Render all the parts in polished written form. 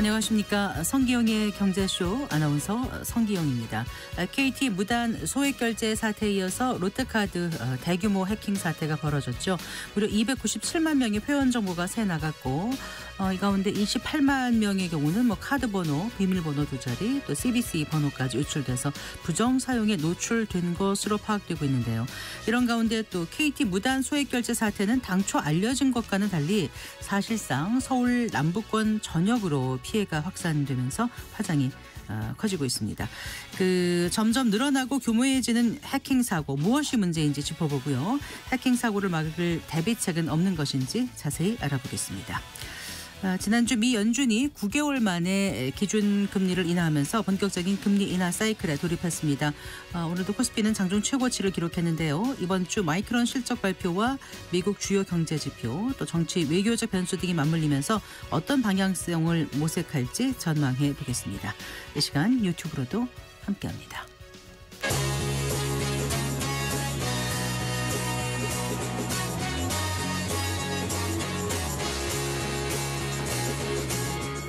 안녕하십니까. 성기영의 경제쇼 아나운서 성기영입니다. KT 무단 소액결제 사태에 이어서 롯데카드 대규모 해킹 사태가 벌어졌죠. 무려 297만 명의 회원 정보가 새 나갔고 이 가운데 28만 명의 경우는 카드 번호, 비밀번호 2자리, 또 CBC 번호까지 유출돼서 부정 사용에 노출된 것으로 파악되고 있는데요. 이런 가운데 또 KT 무단 소액결제 사태는 당초 알려진 것과는 달리 사실상 서울 남부권 전역으로 피해가 확산되면서 파장이 커지고 있습니다. 점점 늘어나고 교모해지는 해킹 사고, 무엇이 문제인지 짚어보고요. 해킹 사고를 막을 대비책은 없는 것인지 자세히 알아보겠습니다. 지난주 미 연준이 9개월 만에 기준금리를 인하하면서 본격적인 금리 인하 사이클에 돌입했습니다. 오늘도 코스피는 장중 최고치를 기록했는데요. 이번 주 마이크론 실적 발표와 미국 주요 경제지표, 또 정치 외교적 변수 등이 맞물리면서 어떤 방향성을 모색할지 전망해 보겠습니다. 이 시간 유튜브로도 함께합니다.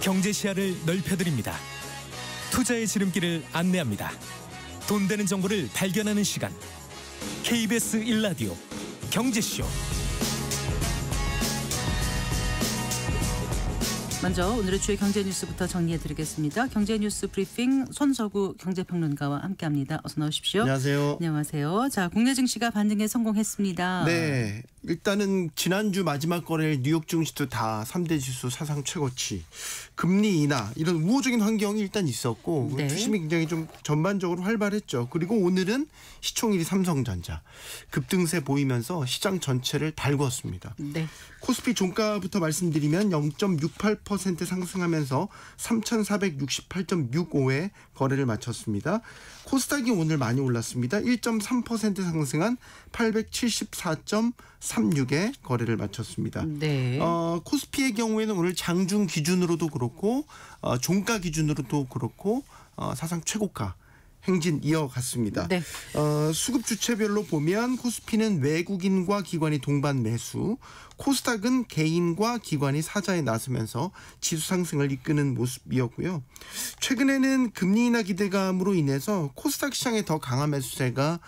경제 시야를 넓혀드립니다. 투자의 지름길을 안내합니다. 돈 되는 정보를 발견하는 시간. KBS 1라디오 경제쇼. 먼저 오늘의 주요 경제 뉴스부터 정리해드리겠습니다. 경제 뉴스 브리핑 손석우 경제평론가와 함께합니다. 어서 나오십시오. 안녕하세요. 안녕하세요. 자, 국내 증시가 반등에 성공했습니다. 네, 일단은 지난주 마지막 거래일 뉴욕 증시도 다 3대 지수 사상 최고치, 금리 인하 이런 우호적인 환경이 일단 있었고 네. 주심이 굉장히 좀 전반적으로 활발했죠. 그리고 오늘은 시총 1위 삼성전자 급등세 보이면서 시장 전체를 달궜습니다. 네. 코스피 종가부터 말씀드리면 0.68% 상승하면서 3,468.65에 거래를 마쳤습니다. 코스닥이 오늘 많이 올랐습니다. 1.3% 상승한 874.36에 거래를 마쳤습니다. 네. 코스피의 경우에는 오늘 장중 기준으로도 그렇고 종가 기준으로도 그렇고 사상 최고가 행진 이어갔습니다. 네. 수급 주체별로 보면 코스피는 외국인과 기관이 동반 매수, 코스닥은 개인과 기관이 사자에 나서면서 지수 상승을 이끄는 모습이었고요. 최근에는 금리 인하 기대감으로 인해서 코스닥 시장에 더 강한 매수세가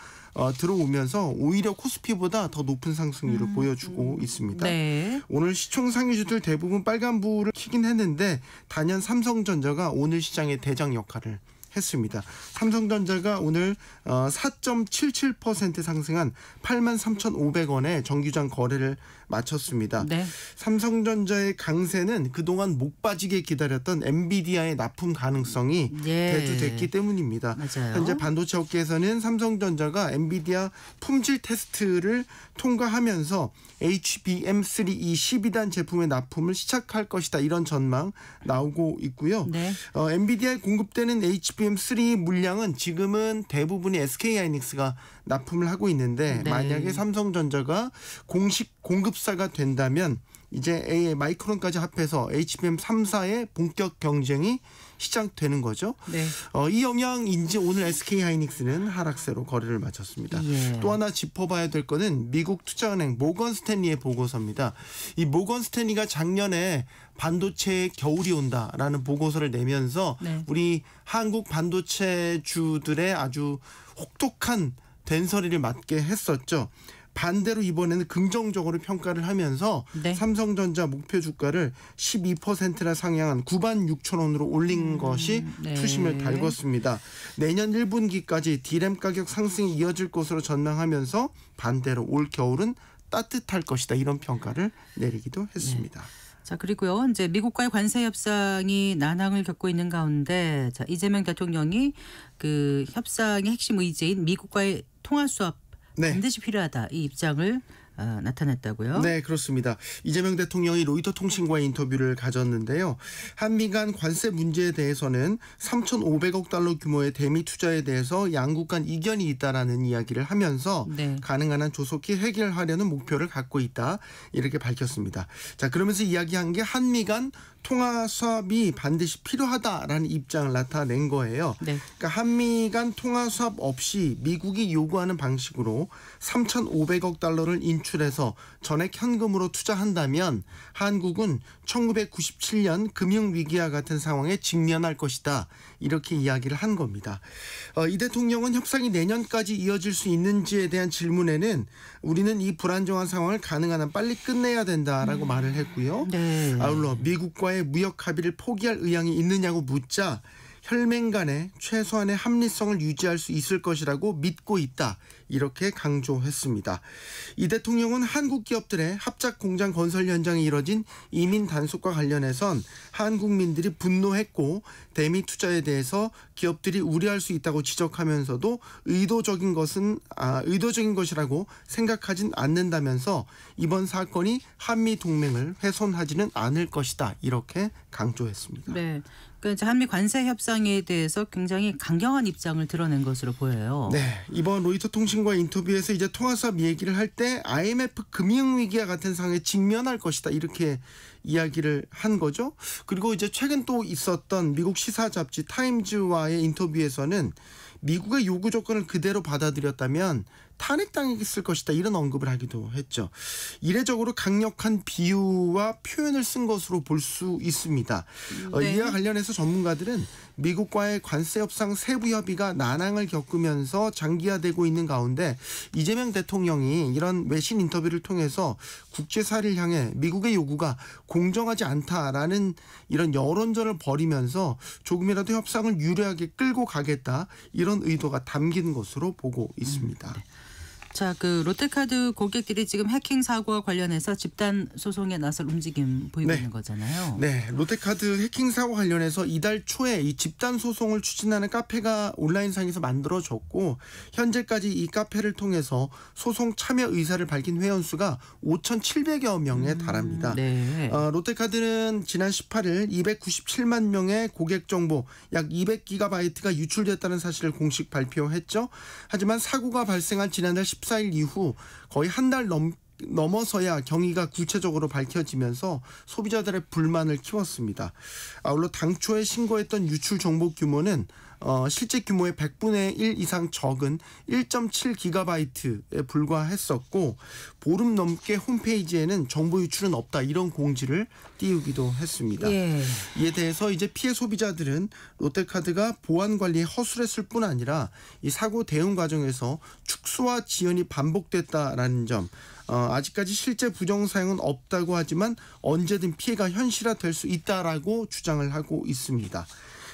들어오면서 오히려 코스피보다 더 높은 상승률을 보여주고 있습니다. 네. 오늘 시총 상위주들 대부분 빨간불을 켜긴 했는데 단연 삼성전자가 오늘 시장의 대장 역할을 했습니다. 삼성전자가 오늘 4.77% 상승한 83,500원에 정규장 거래를 마쳤습니다. 네. 삼성전자의 강세는 그동안 목 빠지게 기다렸던 엔비디아의 납품 가능성이 대두됐기 때문입니다. 맞아요. 현재 반도체 업계에서는 삼성전자가 엔비디아 품질 테스트를 통과하면서 HBM3E 12단 제품의 납품을 시작할 것이다. 이런 전망 나오고 있고요. 네. 엔비디아에 공급되는 HBM3 물량은 지금은 대부분이 SK하이닉스가 납품을 하고 있는데 네. 만약에 삼성전자가 공식 공급사가 된다면 이제 마이크론까지 합해서 HBM3사의 본격 경쟁이 시작되는 거죠. 네. 이 영향인지 오늘 SK하이닉스는 하락세로 거래를 마쳤습니다. 예. 또 하나 짚어봐야 될 거는 미국 투자은행 모건 스탠리의 보고서입니다. 이 모건 스탠리가 작년에 반도체에 겨울이 온다라는 보고서를 내면서 네. 우리 한국 반도체주들의 아주 혹독한 된소리를 맞게 했었죠. 반대로 이번에는 긍정적으로 평가를 하면서 네. 삼성전자 목표 주가를 12%나 상향한 96,000원으로 올린 것이 네. 투심을 달궜습니다. 내년 1분기까지 디램 가격 상승이 이어질 것으로 전망하면서 반대로 올 겨울은 따뜻할 것이다. 이런 평가를 내리기도 했습니다. 네. 자, 그리고요. 이제 미국과의 관세 협상이 난항을 겪고 있는 가운데 이재명 대통령이 협상의 핵심 의제인 미국과의 통화 수합 반드시 필요하다. 이 입장을 나타냈다고요? 네, 그렇습니다. 이재명 대통령이 로이터 통신과의 인터뷰를 가졌는데요. 한미 간 관세 문제에 대해서는 3,500억 달러 규모의 대미 투자에 대해서 양국 간 이견이 있다라는 이야기를 하면서 네. 가능한 한 조속히 해결하려는 목표를 갖고 있다. 이렇게 밝혔습니다. 자, 그러면서 이야기한 게 한미 간 통화 수합이 반드시 필요하다라는 입장을 나타낸 거예요. 네. 그러니까 한미 간 통화 수합 없이 미국이 요구하는 방식으로 3,500억 달러를 방출해서 전액 현금으로 투자한다면 한국은 1997년 금융위기와 같은 상황에 직면할 것이다. 이렇게 이야기를 한 겁니다. 이 대통령은 협상이 내년까지 이어질 수 있는지에 대한 질문에는 우리는 이 불안정한 상황을 가능한 한 빨리 끝내야 된다라고 말을 했고요. 네. 아울러 미국과의 무역 합의를 포기할 의향이 있느냐고 묻자 혈맹 간에 최소한의 합리성을 유지할 수 있을 것이라고 믿고 있다. 이렇게 강조했습니다. 이 대통령은 한국 기업들의 합작 공장 건설 현장에 이뤄진 이민 단속과 관련해선 한국민들이 분노했고 대미 투자에 대해서 기업들이 우려할 수 있다고 지적하면서도 의도적인 것이라고 생각하진 않는다면서 이번 사건이 한미 동맹을 훼손하지는 않을 것이다. 이렇게 강조했습니다. 네. 그러니까 한미 관세 협상에 대해서 굉장히 강경한 입장을 드러낸 것으로 보여요. 네, 이번 로이터 통신과 인터뷰에서 이제 통화수합 얘기를 할 때 IMF 금융위기와 같은 상황에 직면할 것이다 이렇게 이야기를 한 거죠. 그리고 이제 최근 또 있었던 미국 시사 잡지 타임즈와의 인터뷰에서는 미국의 요구 조건을 그대로 받아들였다면 탄핵당했을 것이다 이런 언급을 하기도 했죠. 이례적으로 강력한 비유와 표현을 쓴 것으로 볼 수 있습니다. 네. 이와 관련해서 전문가들은 미국과의 관세 협상 세부 협의가 난항을 겪으면서 장기화되고 있는 가운데 이재명 대통령이 이런 외신 인터뷰를 통해서 국제사회를 향해 미국의 요구가 공정하지 않다라는 이런 여론전을 벌이면서 조금이라도 협상을 유리하게 끌고 가겠다 이런 의도가 담긴 것으로 보고 있습니다. 네. 자, 그 롯데카드 고객들이 지금 해킹 사고와 관련해서 집단 소송에 나설 움직임 보이고 있는 거잖아요. 네, 롯데카드 해킹 사고 관련해서 이달 초에 이 집단 소송을 추진하는 카페가 온라인상에서 만들어졌고 현재까지 이 카페를 통해서 소송 참여 의사를 밝힌 회원 수가 5,700여 명에 달합니다. 네. 롯데카드는 지난 18일 297만 명의 고객 정보 약 200GB가 유출됐다는 사실을 공식 발표했죠. 하지만 사고가 발생한 지난달 14일 이후 거의 한 달 넘어서야 경위가 구체적으로 밝혀지면서 소비자들의 불만을 키웠습니다. 아울러 당초에 신고했던 유출 정보 규모는 실제 규모의 100분의 1 이상 적은 1.7GB에 불과했었고 보름 넘게 홈페이지에는 정보 유출은 없다 이런 공지를 띄우기도 했습니다. 예. 이에 대해서 이제 피해 소비자들은 롯데카드가 보안 관리에 허술했을 뿐 아니라 이 사고 대응 과정에서 축소와 지연이 반복됐다라는 점 아직까지 실제 부정 사용은 없다고 하지만 언제든 피해가 현실화될 수 있다라고 주장을 하고 있습니다.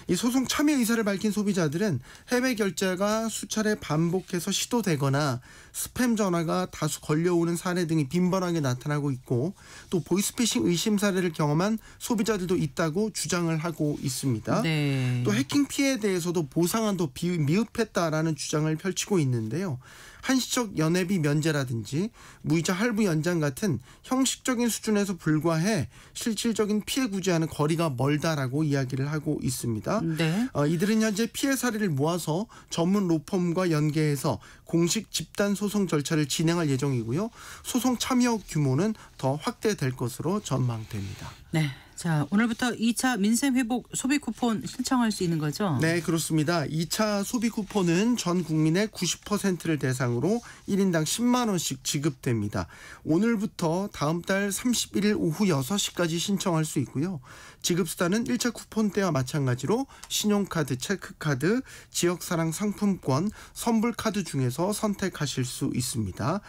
이 소송 참여 의사를 밝힌 소비자들은 해외 결제가 수차례 반복해서 시도되거나 스팸 전화가 다수 걸려오는 사례 등이 빈번하게 나타나고 있고 또 보이스피싱 의심 사례를 경험한 소비자들도 있다고 주장을 하고 있습니다. 네. 또 해킹 피해에 대해서도 보상안도 미흡했다라는 주장을 펼치고 있는데요. 한시적 연회비 면제라든지 무이자 할부 연장 같은 형식적인 수준에서 불과해 실질적인 피해 구제와는 거리가 멀다라고 이야기를 하고 있습니다. 네. 이들은 현재 피해 사례를 모아서 전문 로펌과 연계해서 공식 집단 소송 절차를 진행할 예정이고요. 소송 참여 규모는 더 확대될 것으로 전망됩니다. 네. 자, 오늘부터 2차 민생 회복 소비 쿠폰 신청할 수 있는 거죠? 네, 그렇습니다. 2차 소비 쿠폰은 전 국민의 90%를 대상으로 1인당 10만 원씩 지급됩니다. 오늘부터 다음 달 31일 오후 6시까지 신청할 수 있고요. 지급 수단은 1차 쿠폰 때와 마찬가지로 신용카드, 체크카드, 지역사랑 상품권, 선불카드 중에서 선택하실 수 있습니다.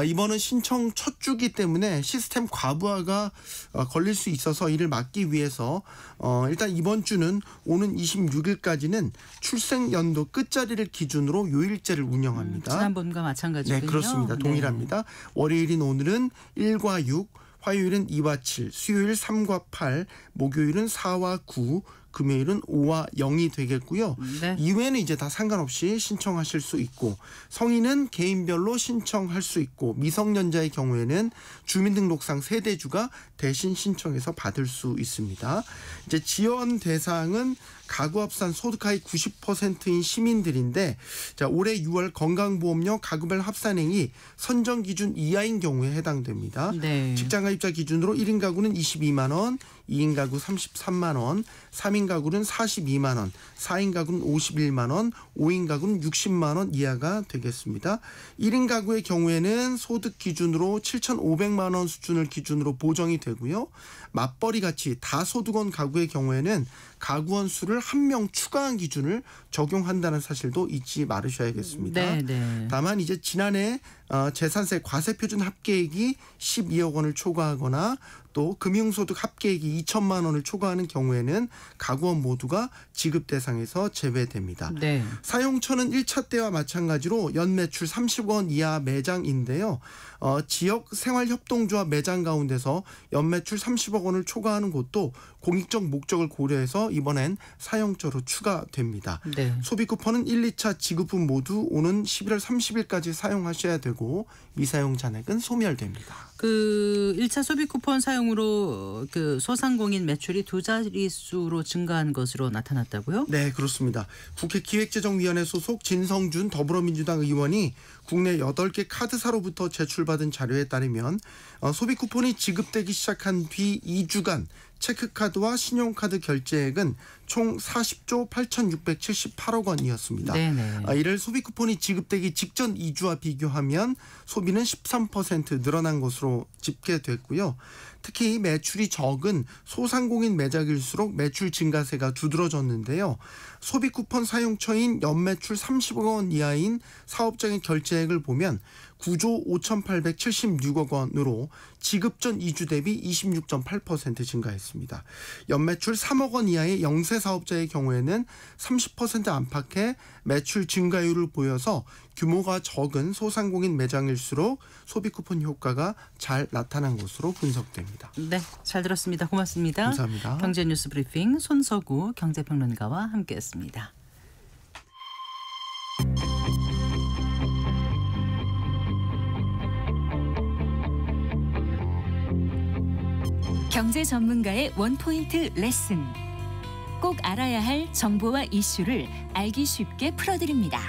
이번은 신청 첫 주기 때문에 시스템 과부하가 걸릴 수 있어서 이를 막기 위해서 일단 이번 주는 오는 26일까지는 출생연도 끝자리를 기준으로 요일제를 운영합니다. 지난번과 마찬가지군요. 네, 그렇습니다. 동일합니다. 월요일인 오늘은 1과 6, 화요일은 2와 7, 수요일 3과 8, 목요일은 4와 9, 금요일은 5와 0이 되겠고요. 네. 이외에는 이제 다 상관없이 신청하실 수 있고 성인은 개인별로 신청할 수 있고 미성년자의 경우에는 주민등록상 세대주가 대신 신청해서 받을 수 있습니다. 이제 지원 대상은 가구합산 소득하위 90%인 시민들인데 자, 올해 6월 건강보험료 가구별 합산액이 선정 기준 이하인 경우에 해당됩니다. 네. 직장가입자 기준으로 1인 가구는 22만 원, 2인 가구 33만 원, 3인 가구는 42만 원, 4인 가구는 51만 원, 5인 가구는 60만 원 이하가 되겠습니다. 1인 가구의 경우에는 소득 기준으로 7,500만 원 수준을 기준으로 보정이 되고요. 맞벌이 같이 다소득원 가구의 경우에는 가구원 수를 1명 추가한 기준을 적용한다는 사실도 잊지 말으셔야겠습니다. 네, 네. 다만 이제 지난해 재산세 과세표준 합계액이 12억 원을 초과하거나 또 금융소득 합계액이 2천만 원을 초과하는 경우에는 가구원 모두가 지급 대상에서 제외됩니다. 네. 사용처는 1차 때와 마찬가지로 연매출 30억 원 이하 매장인데요. 지역 생활협동조합 매장 가운데서 연매출 30억 원을 초과하는 곳도 공익적 목적을 고려해서 이번엔 사용처로 추가됩니다. 네. 소비 쿠폰은 1, 2차 지급 후 모두 오는 11월 30일까지 사용하셔야 되고 미사용 잔액은 소멸됩니다. 그 1차 소비 쿠폰 사용으로 그 소상공인 매출이 2자릿수로 증가한 것으로 나타났다고요? 네, 그렇습니다. 국회 기획재정위원회 소속 진성준 더불어민주당 의원이 국내 8개 카드사로부터 제출받은 자료에 따르면 소비 쿠폰이 지급되기 시작한 뒤 2주간 체크카드와 신용카드 결제액은 총 40조 8,678억 원이었습니다. 네네. 이를 소비 쿠폰이 지급되기 직전 2주와 비교하면 소비는 13% 늘어난 것으로 집계됐고요. 특히 매출이 적은 소상공인 매장일수록 매출 증가세가 두드러졌는데요. 소비 쿠폰 사용처인 연매출 30억 원 이하인 사업장의 결제액을 보면 9조 5,876억 원으로 지급 전 2주 대비 26.8% 증가했습니다. 연매출 3억 원 이하의 영세 사업자의 경우에는 30% 안팎의 매출 증가율을 보여서 규모가 적은 소상공인 매장일수록 소비 쿠폰 효과가 잘 나타난 것으로 분석됩니다. 네, 잘 들었습니다. 고맙습니다. 감사합니다. 경제뉴스 브리핑 손서구 경제평론가와 함께했습니다. 경제 전문가의 원포인트 레슨. 꼭 알아야 할 정보와 이슈를 알기 쉽게 풀어드립니다.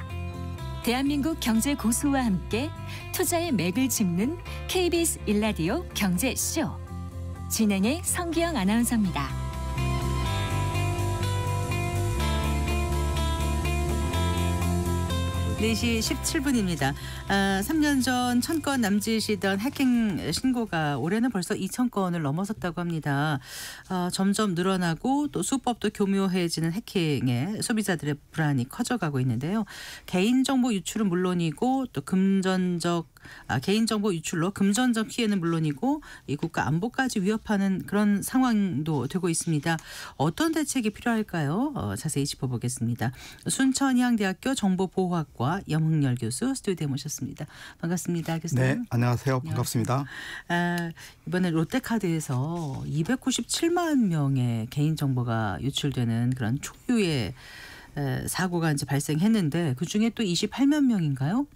대한민국 경제 고수와 함께 투자의 맥을 짚는 KBS 1라디오 경제쇼. 진행의 성기영 아나운서입니다. 4시 17분입니다. 3년 전 1,000건 남짓이던 해킹 신고가 올해는 벌써 2,000건을 넘어섰다고 합니다. 점점 늘어나고 또 수법도 교묘해지는 해킹에 소비자들의 불안이 커져가고 있는데요. 개인정보 유출은 물론이고 또 개인정보 유출로 금전적 피해는 물론이고 이 국가 안보까지 위협하는 그런 상황도 되고 있습니다. 어떤 대책이 필요할까요? 자세히 짚어보겠습니다. 순천향대학교 정보보호학과 염흥열 교수 스튜디오에 모셨습니다. 반갑습니다, 교수님. 네, 안녕하세요. 반갑습니다. 이번에 롯데카드에서 297만 명의 개인정보가 유출되는 그런 초유의 사고가 이제 발생했는데 그중에 또 28만 명인가요?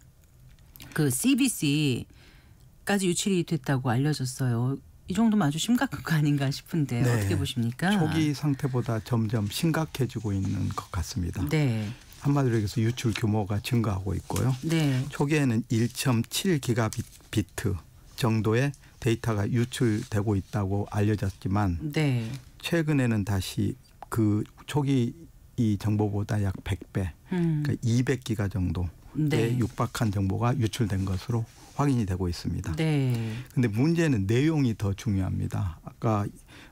그 CBC까지 유출이 됐다고 알려졌어요. 이 정도면 아주 심각한 거 아닌가 싶은데 네, 어떻게 보십니까? 초기 상태보다 점점 심각해지고 있는 것 같습니다. 네. 한마디로 얘기해서 유출 규모가 증가하고 있고요. 네. 초기에는 1.7기가비트 정도의 데이터가 유출되고 있다고 알려졌지만 네. 최근에는 다시 그 초기 이 정보보다 약 100배, 그러니까 200기가 정도. 네. 육박한 정보가 유출된 것으로 확인이 되고 있습니다. 네. 근데 문제는 내용이 더 중요합니다. 아까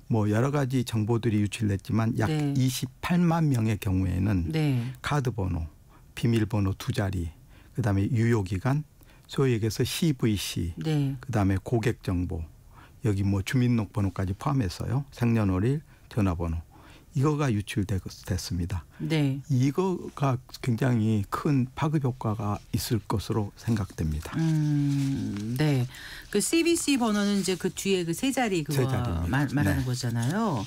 뭐 여러 가지 정보들이 유출됐지만 약 네. 28만 명의 경우에는 네. 카드 번호, 비밀번호 2자리, 그다음에 유효기간, 소위 얘기해서 CVC, 네. 그다음에 고객 정보, 여기 뭐 주민등록번호까지 포함해서요. 생년월일, 전화번호. 이거가 유출됐습니다. 네. 이거가 굉장히 큰 파급 효과가 있을 것으로 생각됩니다. 네. 그 CBC 번호는 이제 그 뒤에 그 세 자리 그거 말하는 네. 거잖아요.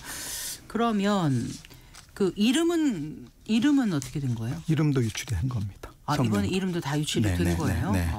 그러면 그 이름은 어떻게 된 거예요? 이름도 유출이 된 겁니다. 이번에 이름도 다 유출이 네, 된 네, 거예요? 네, 네.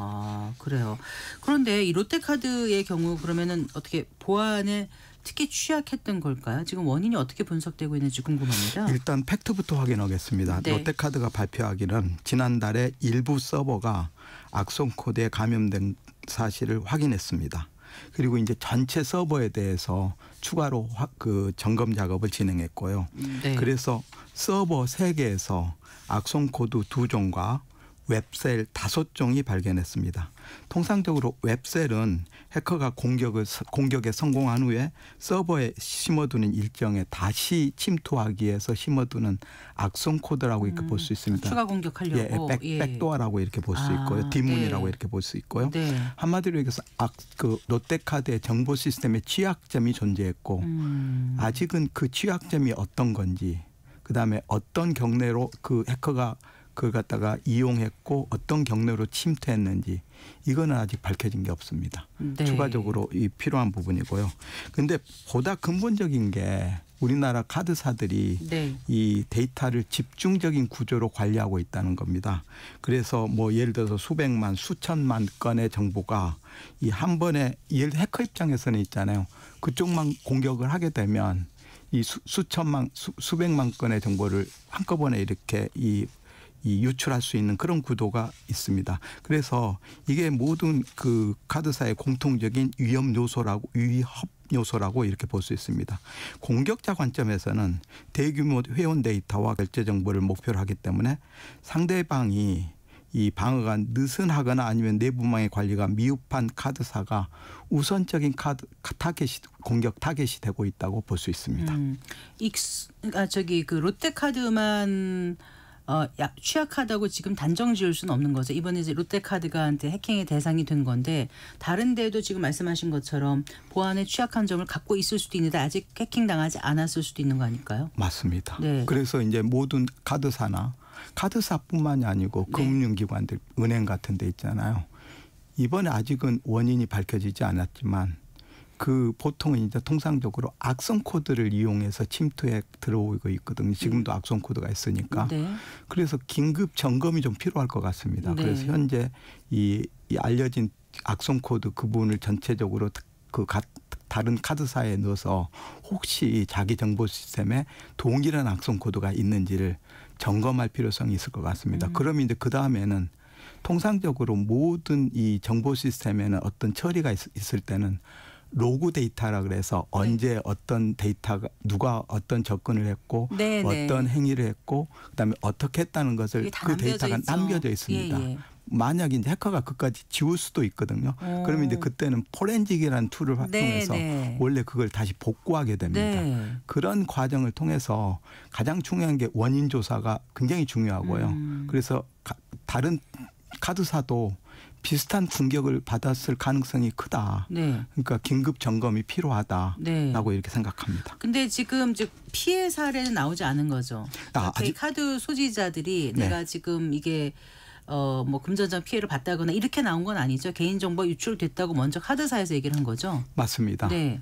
그래요. 그런데 이 롯데카드의 경우 그러면은 어떻게 보안에 특히 취약했던 걸까요? 지금 원인이 어떻게 분석되고 있는지 궁금합니다. 일단 팩트부터 확인하겠습니다. 네. 롯데카드가 발표하기는 지난달에 일부 서버가 악성 코드에 감염된 사실을 확인했습니다. 그리고 이제 전체 서버에 대해서 추가로 그 점검 작업을 진행했고요. 네. 그래서 서버 3개에서 악성 코드 2종과 웹셀 5종이 발견했습니다. 통상적으로 웹셀은 해커가 공격에 성공한 후에 서버에 심어두는 일정에 다시 침투하기 위해서 심어두는 악성 코드라고 이렇게 볼 수 있습니다. 추가 공격하려고. 백도어라고 이렇게 볼 수 있고요. 뒷문이라고 네. 이렇게 볼 수 있고요. 네. 한마디로 얘기해서 그 롯데카드의 정보 시스템에 취약점이 존재했고 아직은 그 취약점이 어떤 건지 그다음에 어떤 경로로 그 해커가 그걸 갖다가 이용했고 어떤 경로로 침투했는지 이거는 아직 밝혀진 게 없습니다. 네. 추가적으로 이 필요한 부분이고요. 그런데 보다 근본적인 게 우리나라 카드사들이 네. 이 데이터를 집중적인 구조로 관리하고 있다는 겁니다. 그래서 뭐 예를 들어서 수백만, 수천만 건의 정보가 이 한 번에 예를 해커 입장에서는 있잖아요. 그쪽만 공격을 하게 되면 이 수천만, 수백만 건의 정보를 한꺼번에 이렇게 이 유출할 수 있는 그런 구도가 있습니다. 그래서 이게 모든 그 카드사의 공통적인 위협 요소라고 이렇게 볼 수 있습니다. 공격자 관점에서는 대규모 회원 데이터와 결제 정보를 목표로 하기 때문에 상대방이 이 방어가 느슨하거나 아니면 내부망의 관리가 미흡한 카드사가 우선적인 공격 타겟이 되고 있다고 볼 수 있습니다. 그 롯데카드만 취약하다고 지금 단정 지을 수는 없는 거죠. 이번에 이제 롯데카드가한테 해킹의 대상이 된 건데 다른 데도 지금 말씀하신 것처럼 보안에 취약한 점을 갖고 있을 수도 있는데 아직 해킹 당하지 않았을 수도 있는 거 아닐까요? 맞습니다. 네. 그래서 이제 모든 카드사뿐만이 아니고 네. 금융기관들, 은행 같은 데 있잖아요. 이번에 아직은 원인이 밝혀지지 않았지만 그 보통은 이제 통상적으로 악성 코드를 이용해서 침투에 들어오고 있거든요. 지금도 악성 코드가 있으니까. 네. 그래서 긴급 점검이 좀 필요할 것 같습니다. 네. 그래서 현재 이 알려진 악성 코드 그 부분을 전체적으로 다른 카드사에 넣어서 혹시 자기 정보 시스템에 동일한 악성 코드가 있는지를 점검할 필요성이 있을 것 같습니다. 그러면 이제 그 다음에는 통상적으로 모든 이 정보 시스템에는 어떤 처리가 있을 때는 로그 데이터라 그래서 언제 어떤 데이터가 누가 어떤 접근을 했고 어떤 행위를 했고 그다음에 어떻게 했다는 것을 그 데이터가 남겨져 있습니다. 예. 만약 이제 해커가 그까지 지울 수도 있거든요. 그러면 이제 그때는 포렌직이라는 툴을 활용해서 원래 그걸 다시 복구하게 됩니다. 네. 그런 과정을 통해서 가장 중요한 게 원인 조사가 굉장히 중요하고요. 그래서 다른 카드사도 비슷한 공격을 받았을 가능성이 크다. 네. 그러니까 긴급 점검이 필요하다라고 네. 이렇게 생각합니다. 근데 지금 피해 사례는 나오지 않은 거죠. 그러니까 아직 카드 소지자들이 네. 내가 지금 이게 뭐 금전적 피해를 봤다거나 이렇게 나온 건 아니죠. 개인정보 유출됐다고 먼저 카드사에서 얘기를 한 거죠. 맞습니다. 네.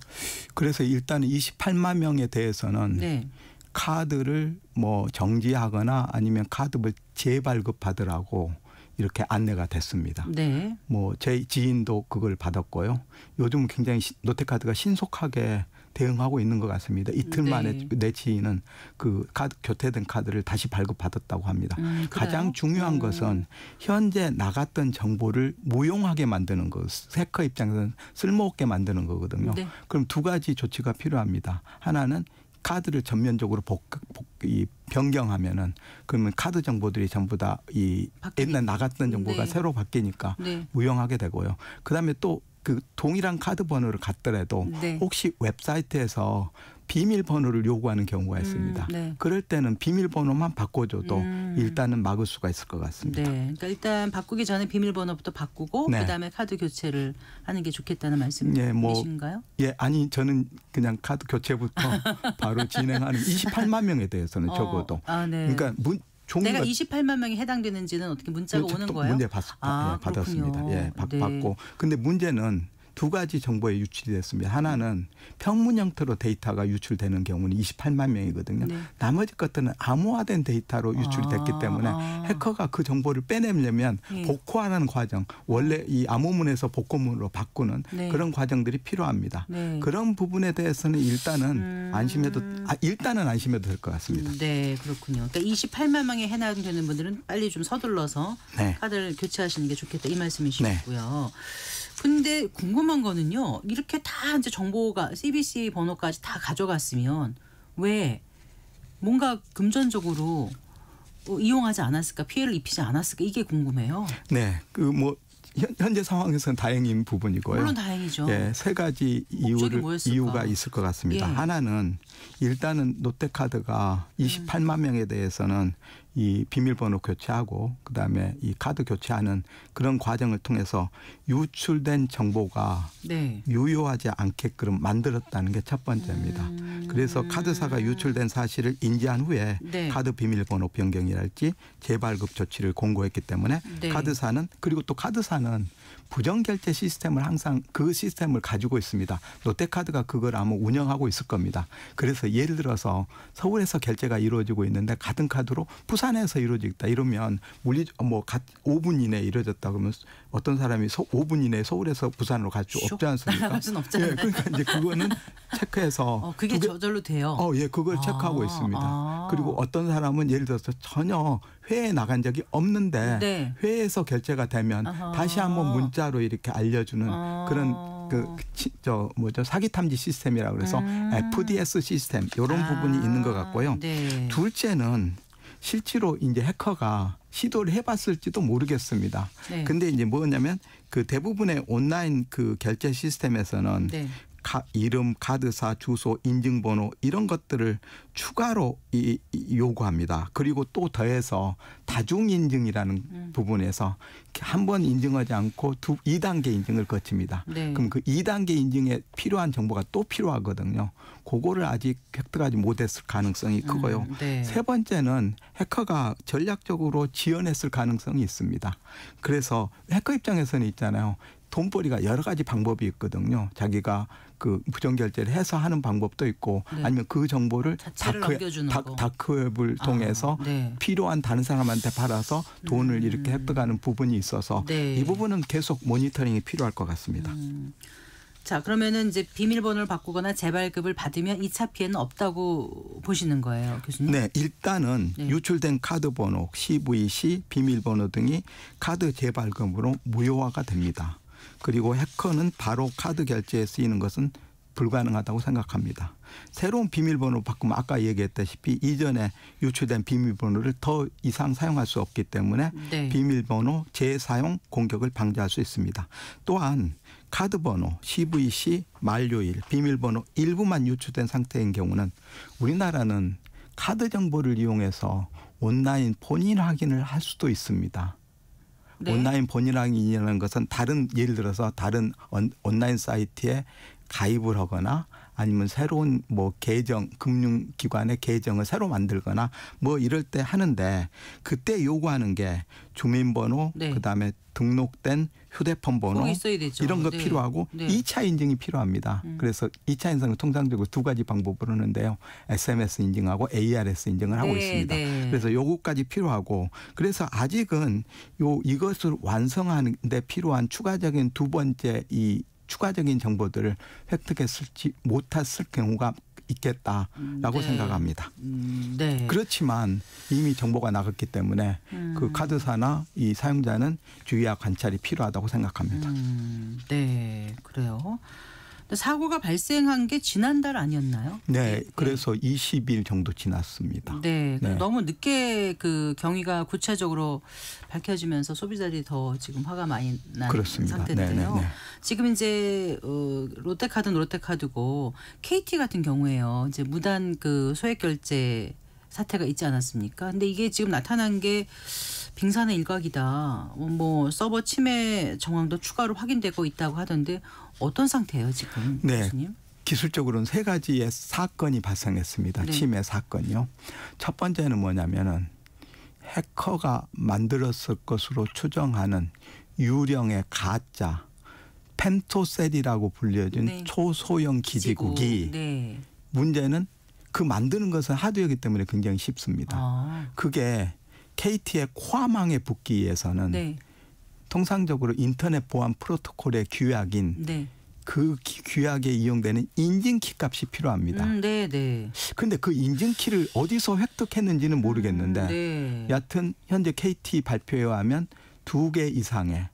그래서 일단 28만 명에 대해서는 네. 카드를 뭐 정지하거나 아니면 카드를 재발급하더라고 이렇게 안내가 됐습니다. 네. 뭐 제 지인도 그걸 받았고요. 요즘 굉장히 롯데카드가 신속하게 대응하고 있는 것 같습니다. 이틀 만에 내 지인은 그 카드 교태된 카드를 다시 발급받았다고 합니다. 가장 중요한 것은 현재 나갔던 정보를 무용하게 만드는 것. 해커 입장에서는 쓸모없게 만드는 거거든요. 네. 그럼 두 가지 조치가 필요합니다. 하나는 카드를 전면적으로 변경하면은 그러면 카드 정보들이 전부 다 이 옛날 나갔던 정보가 네. 새로 바뀌니까 네. 무용하게 되고요. 그다음에 또 그 동일한 카드 번호를 갖더라도 네. 혹시 웹사이트에서 비밀번호를 요구하는 경우가 있습니다. 네. 그럴 때는 비밀번호만 바꿔줘도 일단은 막을 수가 있을 것 같습니다. 네. 그러니까 일단 바꾸기 전에 비밀번호부터 바꾸고 네. 그다음에 카드 교체를 하는 게 좋겠다는 말씀이신가요? 예, 아니 저는 그냥 카드 교체부터 바로 진행하는 28만 명에 대해서는 적어도. 네. 그러니까 내가 28만 명이 해당되는지는 어떻게 문자가 오는 거예요? 문제 받았습니다. 예, 받고. 근데 문제는 두 가지 정보에 유출이 됐습니다. 하나는 평문 형태로 데이터가 유출되는 경우는 28만 명이거든요. 네. 나머지 것들은 암호화된 데이터로 유출이 됐기 때문에 해커가 그 정보를 빼내려면 복구하는 과정, 원래 이 암호문에서 복구문으로 바꾸는 그런 과정들이 필요합니다. 그런 부분에 대해서는 일단은 안심해도 될 것 같습니다. 네, 그렇군요. 그러니까 28만 명에 해당되는 분들은 빨리 좀 서둘러서 카드를 교체하시는 게 좋겠다 이 말씀이시고요. 근데 궁금한 거는요. 이렇게 다 이제 정보가 CBC 번호까지 다 가져갔으면 왜 뭔가 금전적으로 이용하지 않았을까, 피해를 입히지 않았을까, 이게 궁금해요. 네, 그 뭐 현재 상황에서는 다행인 부분이고요. 물론 다행이죠. 예, 세 가지 이유가 있을 것 같습니다. 예. 하나는 일단은 롯데카드가 28만 명에 대해서는 이 비밀번호 교체하고 그다음에 이 카드 교체하는 그런 과정을 통해서 유출된 정보가 네. 유효하지 않게끔 만들었다는 게 첫 번째입니다. 그래서 카드사가 유출된 사실을 인지한 후에 네. 카드 비밀번호 변경이랄지 재발급 조치를 공고했기 때문에 네. 카드사는, 그리고 또 카드사는 부정결제 시스템을 항상 그 시스템을 가지고 있습니다. 롯데카드가 그걸 아마 운영하고 있을 겁니다. 그래서 예를 들어서 서울에서 결제가 이루어지고 있는데 같은 카드로 부산에서 이루어지고 있다 이러면 5분 이내에 이루어졌다 그러면 어떤 사람이 5분 이내에 서울에서 부산으로 갈 수 없지 않습니까? 날아갈 수는 없잖아요. 예, 그러니까 이제 그거는 체크해서 그게 저절로 돼요. 예, 그걸 체크하고 있습니다. 그리고 어떤 사람은 예를 들어서 전혀 회에 나간 적이 없는데 네. 회에서 결제가 되면 다시 한번 문자로 이렇게 알려주는 그런 사기 탐지 시스템이라고 그래서 FDS 시스템 이런 부분이 있는 것 같고요. 네. 둘째는 실제로 이제 해커가 시도를 해봤을지도 모르겠습니다. 네. 근데 이제 뭐냐면 그 대부분의 온라인 그 결제 시스템에서는 네. 이름, 카드사, 주소, 인증번호 이런 것들을 추가로 요구합니다. 그리고 또 더해서 다중인증이라는 부분에서 한 번 인증하지 않고 2단계 인증을 거칩니다. 네. 그럼 그 2단계 인증에 필요한 정보가 또 필요하거든요. 그거를 아직 획득하지 못했을 가능성이 크고요. 네. 세 번째는 해커가 전략적으로 지원했을 가능성이 있습니다. 그래서 해커 입장에서는 있잖아요. 돈벌이가 여러 가지 방법이 있거든요. 자기가 그 부정결제를 해서 하는 방법도 있고 네. 아니면 그 정보를 다크웹을 통해서 네. 필요한 다른 사람한테 팔아서 돈을 이렇게 획득하는 부분이 있어서 네. 이 부분은 계속 모니터링이 필요할 것 같습니다. 자, 그러면은 이제 비밀번호를 바꾸거나 재발급을 받으면 2차 피해는 없다고 보시는 거예요, 교수님? 네, 일단은 네. 유출된 카드 번호, CVC, 비밀번호 등이 카드 재발급으로 무효화가 됩니다. 그리고 해커는 바로 카드 결제에 쓰이는 것은 불가능하다고 생각합니다. 새로운 비밀번호 바꾸면 아까 얘기했다시피 이전에 유출된 비밀번호를 더 이상 사용할 수 없기 때문에 네. 비밀번호 재사용 공격을 방지할 수 있습니다. 또한 카드번호, CVC, 만료일, 비밀번호 일부만 유출된 상태인 경우는 우리나라는 카드 정보를 이용해서 온라인 본인 확인을 할 수도 있습니다. 네. 온라인 본인 확인이라는 것은 예를 들어서 다른 온라인 사이트에 가입을 하거나 아니면 새로운 계정, 금융기관의 계정을 새로 만들거나 이럴 때 하는데 그때 요구하는 게 주민번호, 네. 그다음에 등록된 휴대폰 번호 있어야 되죠. 이런 거 네. 필요하고 네. 2차 인증이 필요합니다. 그래서 2차 인증은 통상적으로 두 가지 방법으로 하는데요. SMS 인증하고 ARS 인증을 하고 네, 있습니다. 네. 그래서 요거까지 필요하고 그래서 아직은 이것을 완성하는 데 필요한 추가적인 두 번째 이 추가적인 정보들을 획득했을지 못했을 경우가 있겠다라고 네. 생각합니다. 네. 그렇지만 이미 정보가 나갔기 때문에 그 카드사나 이 사용자는 주의와 관찰이 필요하다고 생각합니다. 네, 그래요. 사고가 발생한 게 지난달 아니었나요? 네, 그래서 20일 정도 지났습니다. 네, 네. 너무 늦게 그 경위가 구체적으로 밝혀지면서 소비자들이 더 지금 화가 많이 난 그렇습니다. 상태인데요. 네. 지금 이제 롯데카드는 롯데카드고 KT 같은 경우에요. 이제 무단 그 소액 결제 사태가 있지 않았습니까? 근데 이게 지금 나타난 게 빙산의 일각이다. 서버 침해 정황도 추가로 확인되고 있다고 하던데 어떤 상태예요 지금, 네. 교수님? 기술적으로는 세 가지의 사건이 발생했습니다. 네. 침해 사건이요. 첫 번째는 뭐냐면은 해커가 만들었을 것으로 추정하는 유령의 가짜 펜토셀이라고 불려진 네. 초소형 기지국이 네. 문제는 그 만드는 것은 하드웨어이기 때문에 굉장히 쉽습니다. 그게 KT의 코아망에 붙기 위해서는 네. 통상적으로 인터넷 보안 프로토콜의 규약인 네. 그 규약에 이용되는 인증키 값이 필요합니다. 네, 네. 그런데 그 인증키를 어디서 획득했는지는 모르겠는데 네. 여하튼 현재 KT 발표에 의하면 두 개 이상의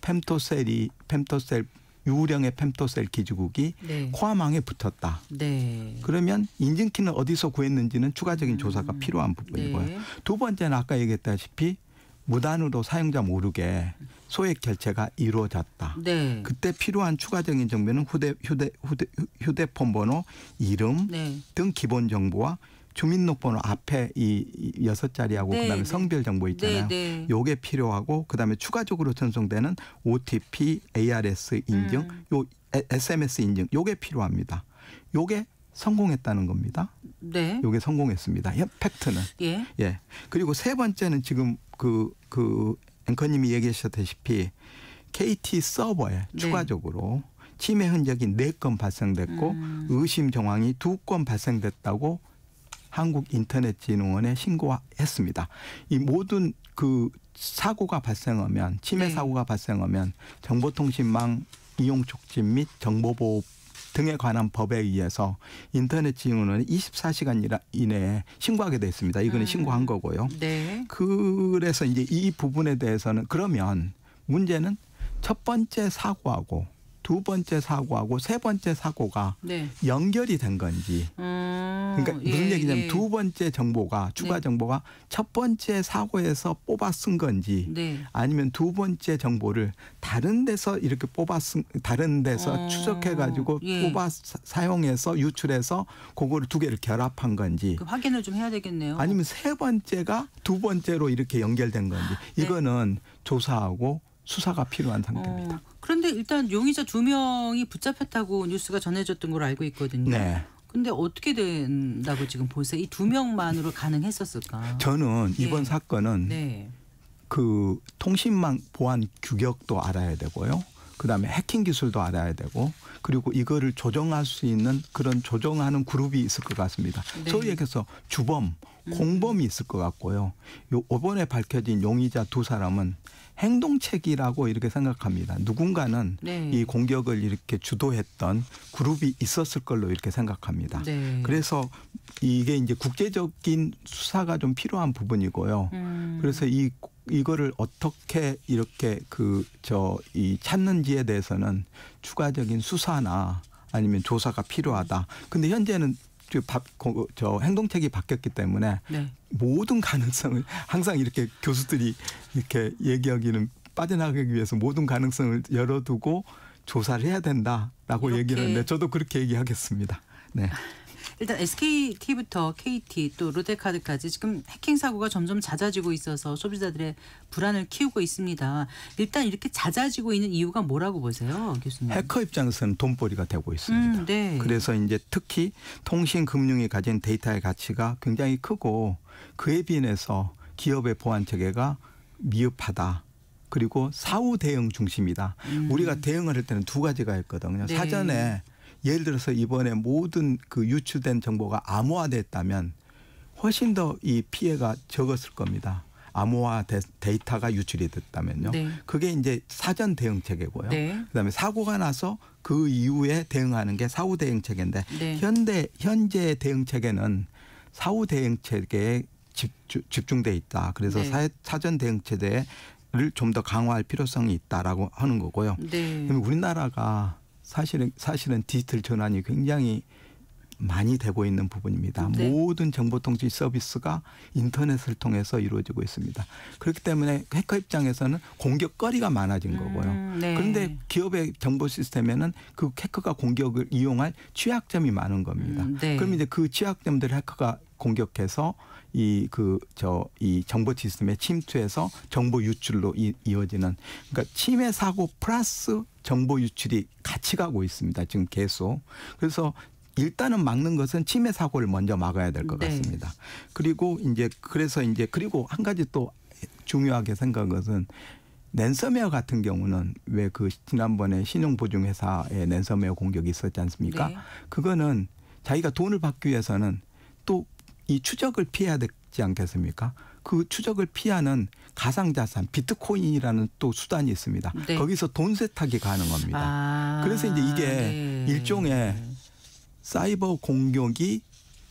femto셀 유령의 femto셀 기지국이 네. 코암항에 붙었다. 네. 그러면 인증키는 어디서 구했는지는 추가적인 조사가 필요한 부분이고요. 네. 두 번째는 아까 얘기했다시피 무단으로 사용자 모르게 소액 결제가 이루어졌다. 네. 그때 필요한 추가적인 정보는 휴대폰 번호, 이름 네. 등 기본 정보와 주민등록번호 앞에 이 6자리하고 네, 그다음에 네. 성별 정보 있잖아요. 네, 네. 요게 필요하고 그다음에 추가적으로 전송되는 OTP, ARS 인증, 요 SMS 인증 요게 필요합니다. 요게 성공했다는 겁니다. 네. 요게 성공했습니다. 팩트는. 예. 예. 그리고 세 번째는 지금 그 앵커님이 얘기하셨다시피 KT 서버에 네. 추가적으로 침해 흔적이 4건 발생됐고 의심 정황이 2건 발생됐다고 한국인터넷진흥원에 신고했습니다. 이 모든 그 사고가 발생하면 침해 네. 사고가 발생하면 정보통신망 이용 촉진 및 정보보호 등에 관한 법에 의해서 인터넷진흥원은 24시간 이내에 신고하게 돼 있습니다. 이거는 신고한 거고요. 네. 그래서 이제 이 부분에 대해서는 그러면 문제는 첫 번째 사고하고 두 번째 사고하고 세 번째 사고가 네. 연결이 된 건지 그러니까 무슨 얘기냐면 두 번째 정보가 추가 네. 정보가 첫 번째 사고에서 뽑아 쓴 건지 네. 아니면 두 번째 정보를 다른 데서 이렇게 다른 데서 추적해 가지고 예. 뽑아 사용해서 유출해서 그거를 두 개를 결합한 건지 그 확인을 좀 해야 되겠네요. 아니면 세 번째가 두 번째로 이렇게 연결된 건지 네. 이거는 조사하고 수사가 필요한 상태입니다. 그런데 일단 용의자 2명이 붙잡혔다고 뉴스가 전해졌던 걸로 알고 있거든요. 네. 근데 어떻게 된다고 지금 보세요? 이 2명만으로 가능했었을까? 저는 예. 이번 사건은 네. 그 통신망 보안 규격도 알아야 되고요. 그다음에 해킹 기술도 알아야 되고 그리고 이거를 조정할 수 있는 그런 조정하는 그룹이 있을 것 같습니다. 네. 소위 얘기해서 주범, 공범이 있을 것 같고요. 이번에 밝혀진 용의자 2사람은 행동책이라고 이렇게 생각합니다. 누군가는 네. 이 공격을 이렇게 주도했던 그룹이 있었을 걸로 이렇게 생각합니다. 네. 그래서 이게 이제 국제적인 수사가 좀 필요한 부분이고요. 그래서 이거를 어떻게 이렇게 이 찾는지에 대해서는 추가적인 수사나 아니면 조사가 필요하다. 근데 현재는 행동책이 바뀌었기 때문에 네. 모든 가능성을 항상 이렇게 교수들이 이렇게 얘기하기는 빠져나가기 위해서 모든 가능성을 열어두고 조사를 해야 된다라고 이렇게. 얘기를 하는데 저도 그렇게 얘기하겠습니다. 네. 일단 SKT부터 KT 또 롯데카드까지 지금 해킹 사고가 점점 잦아지고 있어서 소비자들의 불안을 키우고 있습니다. 일단 이렇게 잦아지고 있는 이유가 뭐라고 보세요, 교수님? 해커 입장에서는 돈벌이가 되고 있습니다. 네. 그래서 이제 특히 통신금융이 가진 데이터의 가치가 굉장히 크고 그에 비해서 기업의 보안 체계가 미흡하다. 그리고 사후 대응 중심이다. 우리가 대응을 할 때는 두 가지가 있거든요. 네. 사전에 예를 들어서 이번에 모든 그 유출된 정보가 암호화됐다면 훨씬 더 이 피해가 적었을 겁니다. 암호화 데이터가 유출이 됐다면요. 네. 그게 이제 사전 대응 체계고요. 네. 그다음에 사고가 나서 그 이후에 대응하는 게 사후 대응 체계인데 네. 현재 대응 체계는 사후 대응 체계에 집중돼 있다. 그래서 네. 사전 대응 체계를 좀 더 강화할 필요성이 있다라고 하는 거고요. 네. 그러면 우리나라가 사실은 디지털 전환이 굉장히 많이 되고 있는 부분입니다. 네. 모든 정보통신 서비스가 인터넷을 통해서 이루어지고 있습니다. 그렇기 때문에 해커 입장에서는 공격거리가 많아진 거고요. 네. 그런데 기업의 정보 시스템에는 그 해커가 공격을 이용할 취약점이 많은 겁니다. 네. 그럼 이제 그 취약점들을 해커가 공격해서 이 정보 시스템에 침투해서 정보 유출로 이어지는 그러니까 침해 사고 플러스 정보 유출이 같이 가고 있습니다. 지금 계속. 그래서 일단은 막는 것은 침해 사고를 먼저 막아야 될 것 네. 같습니다. 그리고 그리고 한 가지 또 중요하게 생각한 것은 랜섬웨어 같은 경우는 왜 지난번에 신용보증회사에 랜섬웨어 공격이 있었지 않습니까? 네. 그거는 자기가 돈을 받기 위해서는 또 이 추적을 피해야 되지 않겠습니까? 그 추적을 피하는 가상자산 비트코인이라는 또 수단이 있습니다. 네. 거기서 돈 세탁이 가능합니다. 그래서 이제 이게 네. 일종의 사이버 공격이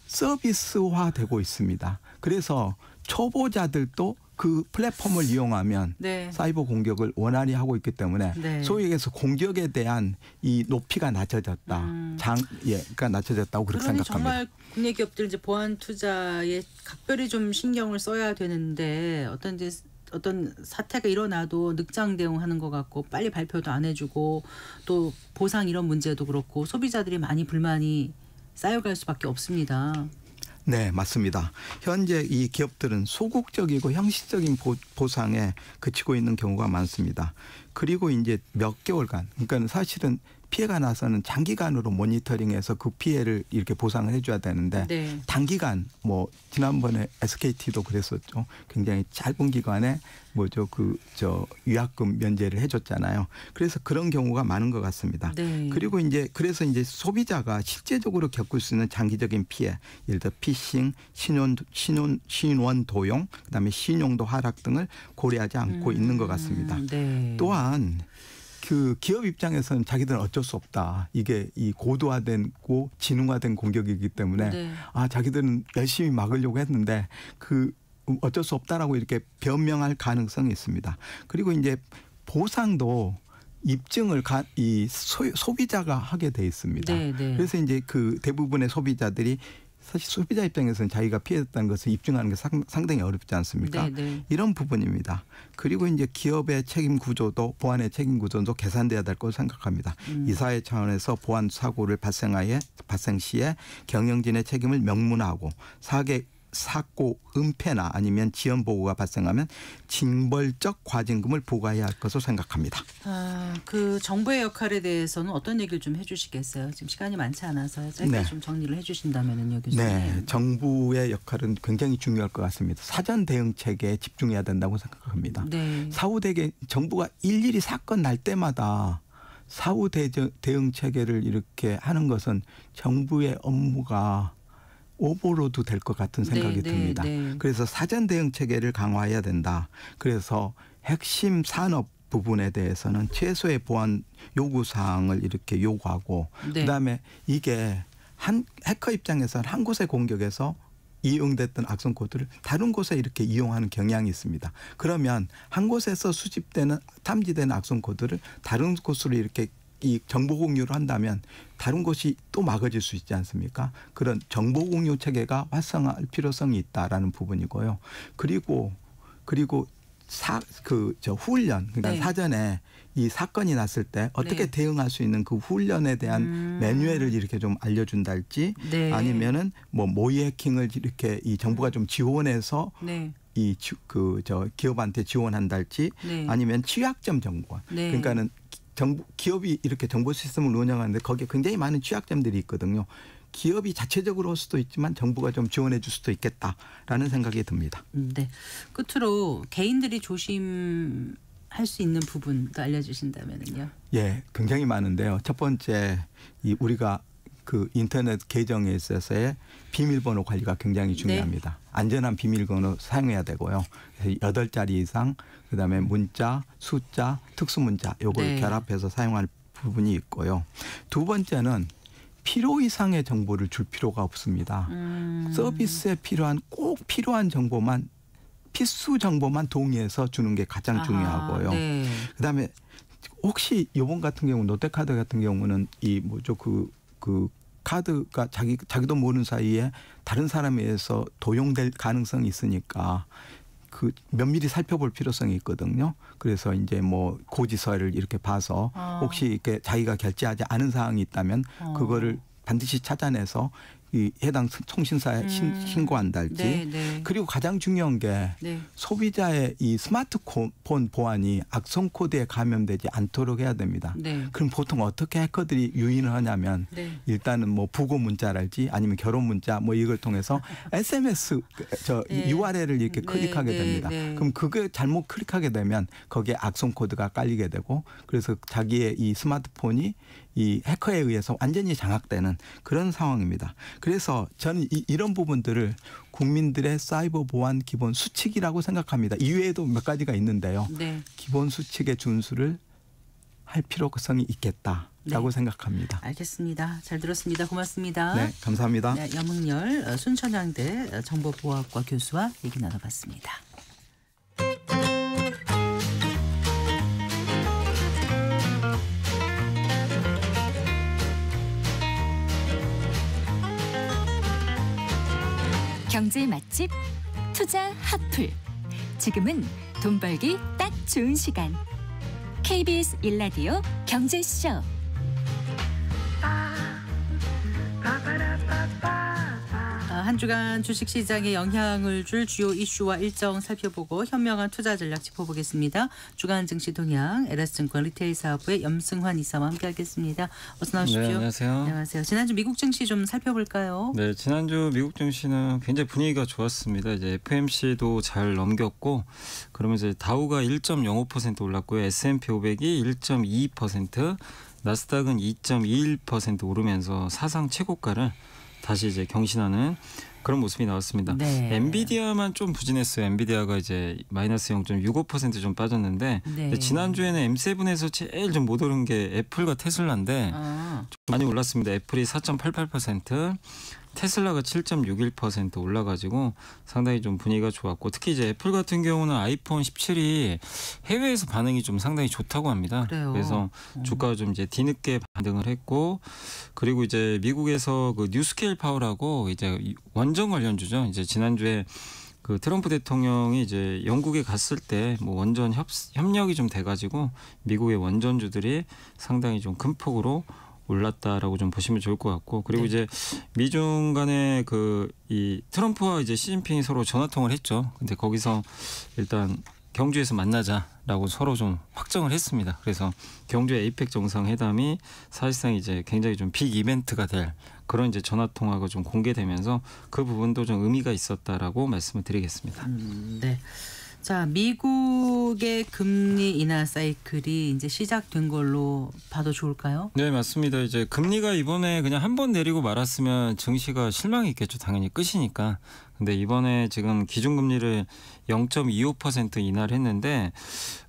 서비스화되고 있습니다. 그래서 초보자들도 그 플랫폼을 이용하면 네. 사이버 공격을 원활히 하고 있기 때문에 네. 소위 얘기해서 공격에 대한 이 높이가 낮춰졌다. 그러니까 낮춰졌다고 그렇게 그러니 생각합니다. 정말 국내 기업들 이제 보안 투자에 각별히 좀 신경을 써야 되는데 어떤 사태가 일어나도 늑장 대응하는 것 같고 빨리 발표도 안 해주고 또 보상 이런 문제도 그렇고 소비자들이 많이 불만이 쌓여갈 수밖에 없습니다. 네, 맞습니다. 현재 이 기업들은 소극적이고 형식적인 보상에 그치고 있는 경우가 많습니다. 그리고 이제 몇 개월간, 그러니까 사실은 피해가 나서는 장기간으로 모니터링해서 그 피해를 이렇게 보상을 해줘야 되는데 네. 단기간 뭐 지난번에 SKT도 그랬었죠. 굉장히 짧은 기간에 위약금 면제를 해줬잖아요. 그래서 그런 경우가 많은 것 같습니다. 네. 그리고 그래서 소비자가 실제적으로 겪을 수 있는 장기적인 피해, 예를 들어 피싱, 신원 도용, 그다음에 신용도 하락 등을 고려하지 않고 있는 것 같습니다. 네. 또한 그 기업 입장에서는 자기들은 어쩔 수 없다. 이게 이 고도화되고 지능화된 공격이기 때문에 네. 자기들은 열심히 막으려고 했는데 그 어쩔 수 없다라고 이렇게 변명할 가능성이 있습니다. 그리고 이제 보상도 입증을 이 소비자가 하게 돼 있습니다. 네, 네. 그래서 이제 그 대부분의 소비자들이 사실 소비자 입장에서는 자기가 피해졌다는 것을 입증하는 게 상당히 어렵지 않습니까? 네, 네. 이런 이런 부분입니다. 그리고 이제 기업의 책임 구조도 보안의 책임 구조도 개선돼야 될 것으로 생각합니다. 이사회 차원에서 보안 사고를 발생 시에 경영진의 책임을 명문화하고 사고 은폐나 아니면 지연 보고가 발생하면 징벌적 과징금을 부과해야 할 것으로 생각합니다. 그 정부의 역할에 대해서는 어떤 얘기를 좀 해주시겠어요? 지금 시간이 많지 않아서 짧게 네. 좀 정리를 해주신다면요, 교수님. 네, 정부의 역할은 굉장히 중요할 것 같습니다. 사전 대응 체계에 집중해야 된다고 생각합니다. 네. 사후 정부가 일일이 사건 날 때마다 사후 대응 체계를 이렇게 하는 것은 정부의 업무가 오버로드 될 것 같은 생각이 듭니다. 네. 그래서 사전 대응 체계를 강화해야 된다. 그래서 핵심 산업 부분에 대해서는 최소의 보안 요구 사항을 이렇게 요구하고 네. 그다음에 이게 해커 입장에서는 한 곳의 공격에서 이용됐던 악성 코드를 다른 곳에 이렇게 이용하는 경향이 있습니다. 그러면 한 곳에서 탐지되는 악성 코드를 다른 곳으로 이렇게 이 정보 공유를 한다면 다른 곳이 또 막아질 수 있지 않습니까? 그런 정보 공유 체계가 활성화할 필요성이 있다라는 부분이고요. 그리고 훈련, 그러니까 네. 사전에 이 사건이 났을 때 어떻게 네. 대응할 수 있는 그 훈련에 대한 매뉴얼을 이렇게 좀 알려준달지 네. 아니면은 모의 해킹을 이렇게 이 정부가 좀 지원해서 네. 기업한테 지원한달지 네. 아니면 취약점 정보. 네. 그러니까는 기업이 이렇게 정보 시스템을 운영하는데 거기에 굉장히 많은 취약점들이 있거든요. 기업이 자체적으로 할 수도 있지만 정부가 좀 지원해 줄 수도 있겠다라는 생각이 듭니다. 네. 끝으로 개인들이 조심할 수 있는 부분도 알려주신다면요. 예, 굉장히 많은데요. 첫 번째 우리가 그 인터넷 계정에 있어서의 비밀번호 관리가 굉장히 중요합니다. 네. 안전한 비밀번호 사용해야 되고요. 8자리 이상, 그다음에 문자, 숫자, 특수문자 요걸 네. 결합해서 사용할 부분이 있고요. 두 번째는 필요 이상의 정보를 줄 필요가 없습니다. 서비스에 꼭 필요한 정보만 필수 정보만 동의해서 주는 게 가장 중요하고요. 네. 그다음에 혹시 이번 같은 경우 롯데카드 같은 경우는 그 카드가 자기도 모르는 사이에 다른 사람에 의해서 도용될 가능성이 있으니까 그 면밀히 살펴볼 필요성이 있거든요. 그래서 이제 고지서를 이렇게 봐서 혹시 이렇게 자기가 결제하지 않은 사항이 있다면 그거를 반드시 찾아내서 이 해당 통신사에 신고한달지. 네, 네. 그리고 가장 중요한 게 네. 소비자의 이 스마트폰 보안이 악성 코드에 감염되지 않도록 해야 됩니다. 네. 그럼 보통 어떻게 해커들이 유인을 하냐면 네. 일단은 부고 문자랄지 아니면 결혼 문자 이걸 통해서 SMS 네. URL을 이렇게 네, 클릭하게 네, 됩니다. 네. 그럼 그게 잘못 클릭하게 되면 거기에 악성 코드가 깔리게 되고 그래서 자기의 이 스마트폰이 이 해커에 의해서 완전히 장악되는 그런 상황입니다. 그래서 저는 이런 부분들을 국민들의 사이버 보안 기본 수칙이라고 생각합니다. 이외에도 몇 가지가 있는데요. 네. 기본 수칙의 준수를 할 필요성이 있겠다라고 생각합니다. 알겠습니다. 잘 들었습니다. 고맙습니다. 네, 감사합니다. 염흥열 순천향대 정보보호학과 교수와 얘기 나눠봤습니다. 경제 맛집 투자 핫플. 지금은 돈 벌기 딱 좋은 시간. KBS 1라디오 경제쇼. 한 주간 주식시장에 영향을 줄 주요 이슈와 일정 살펴보고 현명한 투자 전략 짚어보겠습니다. 주간 증시 동향 LS증권 리테일 사업부의 염승환 이사와 함께하겠습니다. 어서 나오십시오. 네, 안녕하세요. 안녕하세요. 지난주 미국 증시 좀 살펴볼까요? 네, 지난주 미국 증시는 굉장히 분위기가 좋았습니다. 이제 FMC도 잘 넘겼고, 그러면서 다우가 1.05% 올랐고요. S&P 500이 1.22%, 나스닥은 2.21% 오르면서 사상 최고가를 다시 이제 경신하는 그런 모습이 나왔습니다. 네. 엔비디아만 좀 부진했어요. 엔비디아가 이제 마이너스 0.65% 좀 빠졌는데, 네. 지난주에는 M7에서 제일 좀 못 오른 게 애플과 테슬라인데 좀 많이 올랐습니다. 애플이 4.88%, 테슬라가 7.61% 올라가지고 상당히 좀 분위기가 좋았고, 특히 이제 애플 같은 경우는 아이폰 17이 해외에서 반응이 좀 상당히 좋다고 합니다. 그래요? 그래서 주가가 좀 이제 뒤늦게 반등을 했고, 그리고 이제 미국에서 그 뉴스케일 파워라고 이제 원전 관련주죠. 이제 지난주에 그 트럼프 대통령이 이제 영국에 갔을 때 뭐 원전 협력이 좀 돼가지고 미국의 원전주들이 상당히 좀 큰 폭으로 올랐다라고 좀 보시면 좋을 것 같고, 그리고 네. 이제 미중 간의 그 이 트럼프와 이제 시진핑이 서로 전화 통화를 했죠. 근데 거기서 일단 경주에서 만나자라고 서로 좀 확정을 했습니다. 그래서 경주 에이펙 정상회담이 사실상 이제 굉장히 좀 빅 이벤트가 될 그런 이제 전화 통화가 좀 공개되면서 그 부분도 좀 의미가 있었다라고 말씀을 드리겠습니다. 네. 자, 미국의 금리 인하 사이클이 이제 시작된 걸로 봐도 좋을까요? 네, 맞습니다. 이제 금리가 이번에 그냥 한 번 내리고 말았으면 증시가 실망이 있겠죠. 당연히 끝이니까. 근데 이번에 지금 기준금리를 0.25% 인하를 했는데,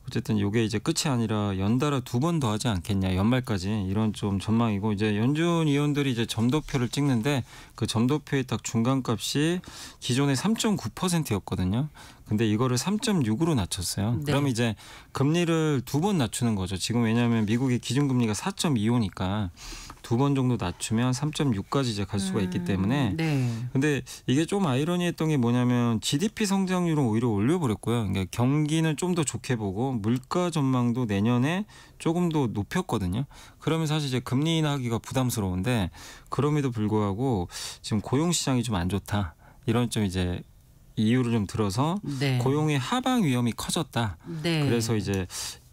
어쨌든 이게 이제 끝이 아니라 연달아 2번 더 하지 않겠냐, 연말까지, 이런 좀 전망이고, 이제 연준 위원들이 이제 점도표를 찍는데 그 점도표의 딱 중간값이 기존에 3.9%였거든요. 근데 이거를 3.6으로 낮췄어요. 네. 그럼 이제 금리를 2번 낮추는 거죠. 지금 왜냐하면 미국의 기준금리가 4.25니까 2번 정도 낮추면 3.6까지 이제 갈 수가 있기 때문에. 네. 근데 이게 좀 아이러니했던 게 뭐냐면 GDP 성장률은 오히려 올려버렸고요. 그러니까 경기는 좀 더 좋게 보고 물가 전망도 내년에 조금 더 높였거든요. 그러면 사실 이제 금리 인하하기가 부담스러운데, 그럼에도 불구하고 지금 고용 시장이 좀 안 좋다, 이런 좀 이제 이유를 좀 들어서 네. 고용의 하방 위험이 커졌다. 네. 그래서 이제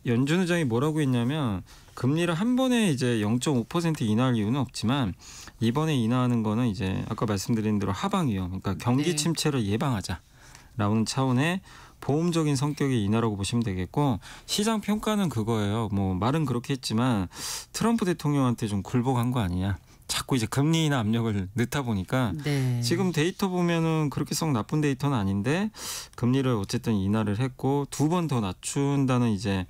연준 의장이 뭐라고 했냐면, 금리를 한 번에 이제 0.5% 인하할 이유는 없지만 이번에 인하하는 거는 이제 아까 말씀드린 대로 하방 위험, 그러니까 경기 네. 침체를 예방하자라는 차원의 보험적인 성격의 인하라고 보시면 되겠고, 시장 평가는 그거예요. 뭐 말은 그렇게 했지만 트럼프 대통령한테 좀 굴복한 거 아니냐. 자꾸 이제 금리 인하 압력을 넣다 보니까 네. 지금 데이터 보면은 그렇게 썩 나쁜 데이터는 아닌데, 금리를 어쨌든 인하를 했고 2번 더 낮춘다는 이제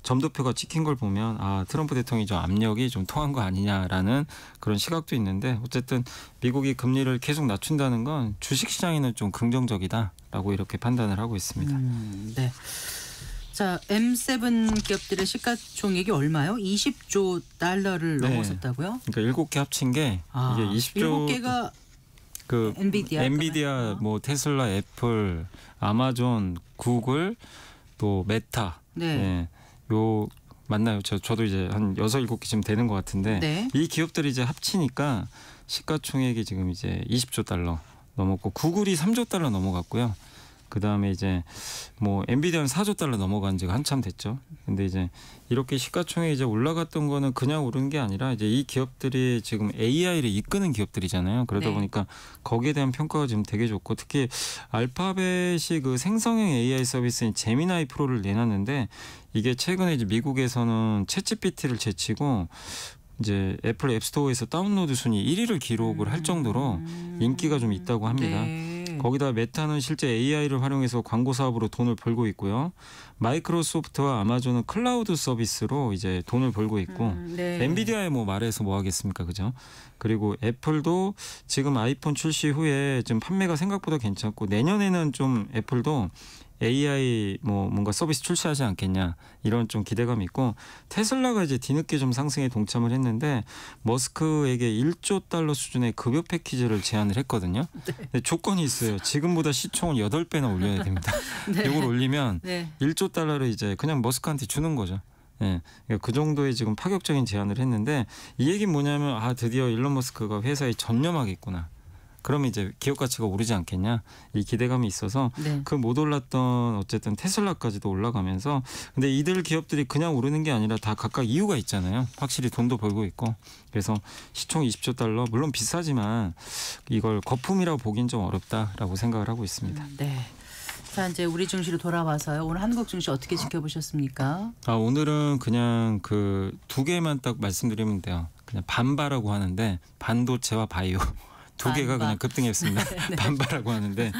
점도표가 찍힌 걸 보면, 아, 트럼프 대통령이 좀 압력이 좀 통한 거 아니냐라는 그런 시각도 있는데, 어쨌든 미국이 금리를 계속 낮춘다는 건 주식시장에는 좀 긍정적이다라고 이렇게 판단을 하고 있습니다. 네. 자, M7 기업들의 시가총액이 얼마요? 20조 달러를 네. 넘어섰다고요? 그러니까 7개 합친 게 이게 20조. 7개가 그 엔비디아, 뭐 테슬라, 애플, 아마존, 구글, 또 메타. 네. 네. 요 맞나요? 저도 이제 한 6, 7개쯤 되는 것 같은데, 네. 이 기업들이 이제 합치니까 시가총액이 지금 이제 20조 달러 넘었고, 구글이 3조 달러 넘어갔고요. 그다음에 이제 뭐 엔비디아는 4조 달러 넘어간 지가 한참 됐죠. 근데 이제 이렇게 시가총액이 이제 올라갔던 거는 그냥 오른 게 아니라, 이제 이 기업들이 지금 AI를 이끄는 기업들이잖아요. 그러다 네. 보니까 거기에 대한 평가가 지금 되게 좋고, 특히 알파벳이 그 생성형 AI 서비스인 제미나이 프로를 내놨는데, 이게 최근에 이제 미국에서는 챗GPT를 제치고 이제 애플 앱스토어에서 다운로드 순위 1위를 기록을 할 정도로 인기가 좀 있다고 합니다. 네. 거기다 메타는 실제 AI를 활용해서 광고 사업으로 돈을 벌고 있고요. 마이크로소프트와 아마존은 클라우드 서비스로 이제 돈을 벌고 있고, 네. 엔비디아에 뭐 말해서 뭐 하겠습니까, 그죠? 그리고 애플도 지금 아이폰 출시 후에 좀 판매가 생각보다 괜찮고, 내년에는 좀 애플도 AI 뭐 뭔가 서비스 출시하지 않겠냐 이런 좀 기대감이 있고 테슬라가 이제 뒤늦게 좀 상승에 동참을 했는데 머스크에게 1조 달러 수준의 급여 패키지를 제안을 했거든요. 근데 조건이 있어요. 지금보다 시총은 8배나 올려야 됩니다. 네. 이걸 올리면 네. 1조 달러를 이제 그냥 머스크한테 주는 거죠. 예, 그러니까 그 정도의 지금 파격적인 제안을 했는데 이 얘기는 뭐냐면 드디어 일론 머스크가 회사에 전념하겠구나. 그러면 이제 기업 가치가 오르지 않겠냐 이 기대감이 있어서 네. 그 못 올랐던 어쨌든 테슬라까지도 올라가면서 근데 이들 기업들이 그냥 오르는 게 아니라 다 각각 이유가 있잖아요. 확실히 돈도 벌고 있고 그래서 시총 20조 달러 물론 비싸지만 이걸 거품이라고 보긴 좀 어렵다라고 생각을 하고 있습니다. 네. 자 이제 우리 증시로 돌아와서요. 오늘 한국 증시 어떻게 지켜보셨습니까? 오늘은 그냥 그 두 개만 딱 말씀드리면 돼요. 그냥 반바라고 하는데 반도체와 바이오 두 개가 반바. 그냥 급등했습니다. 반바라고 하는데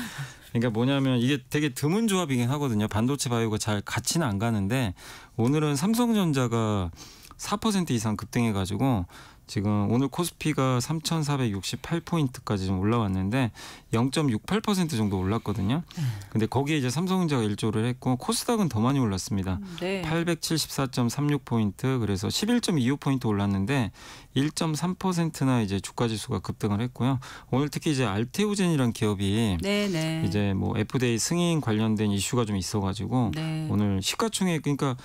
그러니까 뭐냐면 이게 되게 드문 조합이긴 하거든요. 반도체 바이오가 잘 같이는 안 가는데 오늘은 삼성전자가 4% 이상 급등해가지고 지금 오늘 코스피가 3,468포인트까지 좀 올라왔는데 0.68% 정도 올랐거든요. 근데 거기에 이제 삼성전자가 일조를 했고 코스닥은 더 많이 올랐습니다. 네. 874.36포인트 그래서 11.25포인트 올랐는데 1.3%나 이제 주가 지수가 급등을 했고요. 오늘 특히 이제 알테오젠이라는 기업이 네네. 이제 뭐 FDA 승인 관련된 이슈가 좀 있어가지고 네. 오늘 시가총액 그러니까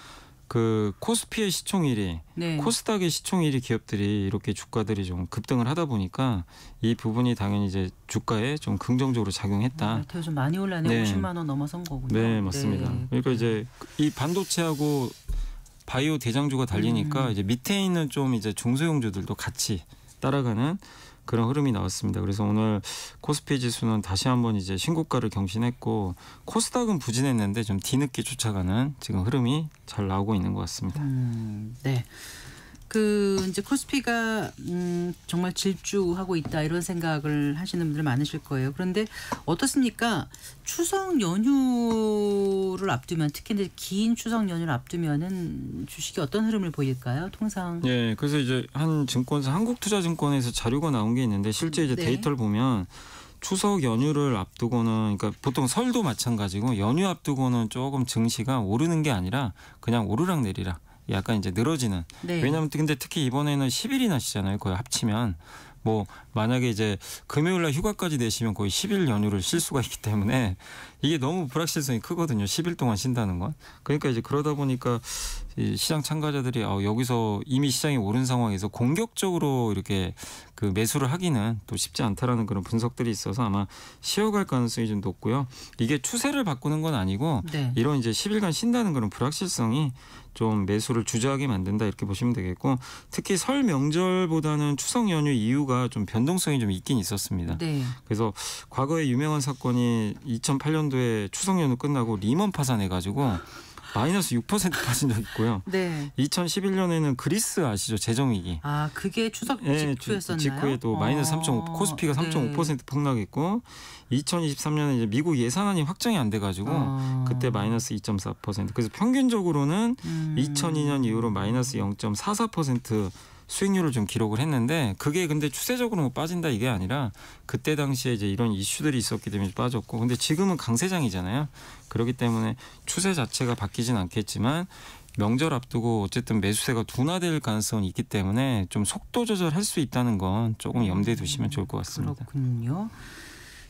그 코스피의 시총 1위, 네. 코스닥의 시총 1위 기업들이 이렇게 주가들이 좀 급등을 하다 보니까 이 부분이 당연히 이제 주가에 좀 긍정적으로 작용했다. 알테오 좀 많이 올라네. 네. 50만 원 넘어선 거군요. 네, 맞습니다. 네. 그러니까 이제 이 반도체하고 바이오 대장주가 달리니까 이제 밑에 있는 좀 이제 중소형주들도 같이 따라가는 그런 흐름이 나왔습니다. 그래서 오늘 코스피 지수는 다시 한번 이제 신고가를 경신했고 코스닥은 부진했는데 좀 뒤늦게 쫓아가는 지금 흐름이 잘 나오고 있는 것 같습니다. 네. 그 이제 코스피가 정말 질주하고 있다 이런 생각을 하시는 분들 많으실 거예요. 그런데 어떻습니까? 추석 연휴를 앞두면 특히 이제 긴 추석 연휴를 앞두면은 주식이 어떤 흐름을 보일까요? 통상. 네, 그래서 이제 한 증권사 한국투자증권에서 자료가 나온 게 있는데 실제 이제 네. 데이터를 보면 추석 연휴를 앞두고는 그러니까 보통 설도 마찬가지고 연휴 앞두고는 조금 증시가 오르는 게 아니라 그냥 오르락 내리락. 약간 이제 늘어지는. 네. 왜냐하면 근데 특히 이번에는 10일이나 쉬잖아요. 거의 합치면 뭐 만약에 이제 금요일날 휴가까지 내시면 거의 10일 연휴를 쉴 수가 있기 때문에 이게 너무 불확실성이 크거든요. 10일 동안 쉰다는 건. 그러니까 이제 그러다 보니까 이 시장 참가자들이 여기서 이미 시장이 오른 상황에서 공격적으로 이렇게 그 매수를 하기는 또 쉽지 않다라는 그런 분석들이 있어서 아마 쉬어갈 가능성이 좀 높고요. 이게 추세를 바꾸는 건 아니고 네. 이런 이제 10일간 쉰다는 그런 불확실성이 좀 매수를 주저하게 만든다 이렇게 보시면 되겠고 특히 설 명절보다는 추석 연휴 이후가 좀 변동성이 좀 있긴 있었습니다. 네. 그래서 과거에 유명한 사건이 2008년도에 추석 연휴 끝나고 리먼 파산해가지고 마이너스 6% 빠진 적 있고요. 네. 2011년에는 그리스 아시죠? 재정위기. 아 그게 추석 네, 직후였었나요? 직후에 또 마이너스 3.5 코스피가 3.5% 폭락했고 2023년에 이제 미국 예산안이 확정이 안 돼가지고 그때 마이너스 2.4%. 그래서 평균적으로는 2002년 이후로 마이너스 0.44% 수익률을 좀 기록을 했는데 그게 근데 추세적으로 뭐 빠진다 이게 아니라 그때 당시에 이제 이런 이슈들이 있었기 때문에 빠졌고 근데 지금은 강세장이잖아요. 그렇기 때문에 추세 자체가 바뀌진 않겠지만 명절 앞두고 어쨌든 매수세가 둔화될 가능성은 있기 때문에 좀 속도 조절할 수 있다는 건 조금 염두에 두시면 좋을 것 같습니다. 그렇군요.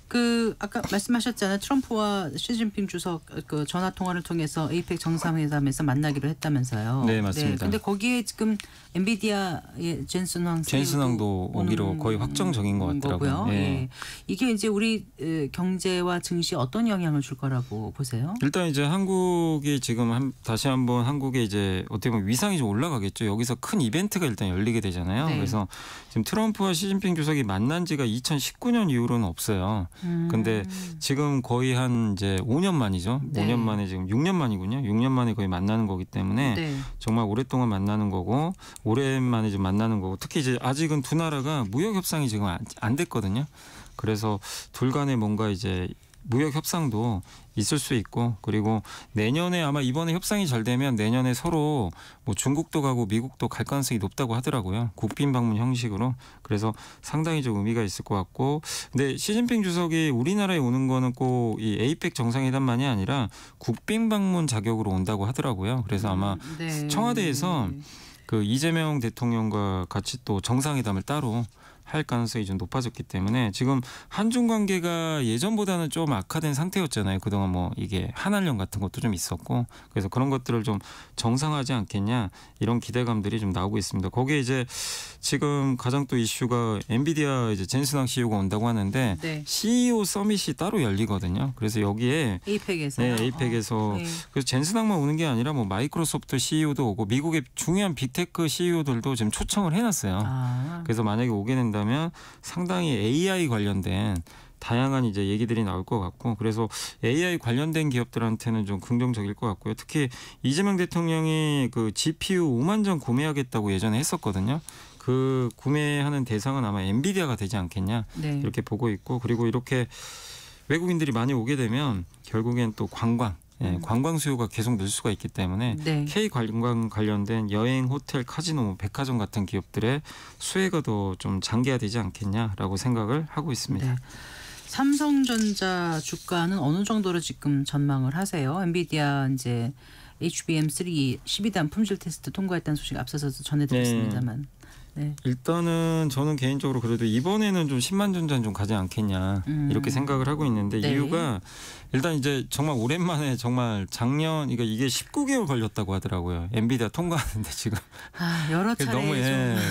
그 아까 말씀하셨잖아요. 트럼프와 시진핑 주석 그 전화 통화를 통해서 에이펙 정상회담에서 만나기로 했다면서요. 네, 맞습니다. 근데 거기에 지금 엔비디아의 젠슨 왕도 오기로 거의 확정적인 것 같더라고요. 거고요. 예. 예. 이게 이제 우리 경제와 증시에 어떤 영향을 줄 거라고 보세요? 일단 이제 한국이 지금 다시 한번 한국에 이제 어떻게 보면 위상이 좀 올라가겠죠. 여기서 큰 이벤트가 일단 열리게 되잖아요. 네. 그래서 지금 트럼프와 시진핑 주석이 만난 지가 2019년 이후로는 없어요. 근데 지금 거의 한 이제 5년 만이죠. 네. 5년 만에 지금 6년 만이군요. 6년 만에 거의 만나는 거기 때문에 네. 정말 오랫동안 만나는 거고 오랜만에 좀 만나는 거고 특히 이제 아직은 두 나라가 무역 협상이 지금 안 됐거든요. 그래서 둘 간에 뭔가 이제 무역 협상도 있을 수 있고 그리고 내년에 아마 이번에 협상이 잘 되면 내년에 서로 뭐 중국도 가고 미국도 갈 가능성이 높다고 하더라고요. 국빈 방문 형식으로. 그래서 상당히 좀 의미가 있을 것 같고 근데 시진핑 주석이 우리나라에 오는 거는 꼭 이 에이펙 정상회담만이 아니라 국빈 방문 자격으로 온다고 하더라고요. 그래서 아마 네. 청와대에서 그 이재명 대통령과 같이 또 정상회담을 따로 할 가능성이 좀 높아졌기 때문에 지금 한중 관계가 예전보다는 좀 악화된 상태였잖아요. 그동안 뭐 이게 한한령 같은 것도 좀 있었고 그래서 그런 것들을 좀 정상화하지 않겠냐 이런 기대감들이 좀 나오고 있습니다. 거기에 이제 지금 가장 또 이슈가 엔비디아 이제 젠슨왕 CEO가 온다고 하는데 네. CEO 서밋이 따로 열리거든요. 그래서 여기에 에이펙에서 네, 에이펙에서 네. 그래서 젠슨왕만 오는 게 아니라 뭐 마이크로소프트 CEO도 오고 미국의 중요한 빅테크 CEO들도 지금 초청을 해놨어요. 아. 그래서 만약에 오게 된다면 상당히 AI 관련된 다양한 이제 얘기들이 나올 것 같고 그래서 AI 관련된 기업들한테는 좀 긍정적일 것 같고요. 특히 이재명 대통령이 그 GPU 5만 전 구매하겠다고 예전에 했었거든요. 그 구매하는 대상은 아마 엔비디아가 되지 않겠냐 네. 이렇게 보고 있고 그리고 이렇게 외국인들이 많이 오게 되면 결국엔 또 관광 관광 수요가 계속 늘 수가 있기 때문에 네. K 관광 관련된 여행, 호텔, 카지노, 백화점 같은 기업들의 수혜가 더 좀 장기화되지 않겠냐라고 생각을 하고 있습니다. 네. 삼성전자 주가는 어느 정도로 지금 전망을 하세요? 엔비디아 이제 HBM3 12단 품질 테스트 통과했다는 소식 앞서서 전해드렸습니다만. 네. 일단은 저는 개인적으로 그래도 이번에는 좀 10만 전자는 좀 가지 않겠냐 이렇게 생각을 하고 있는데 네. 이유가 일단 이제 정말 오랜만에 정말 작년 그러니까 이게 19개월 걸렸다고 하더라고요. 엔비디아 통과하는데 지금 여러 차례 너무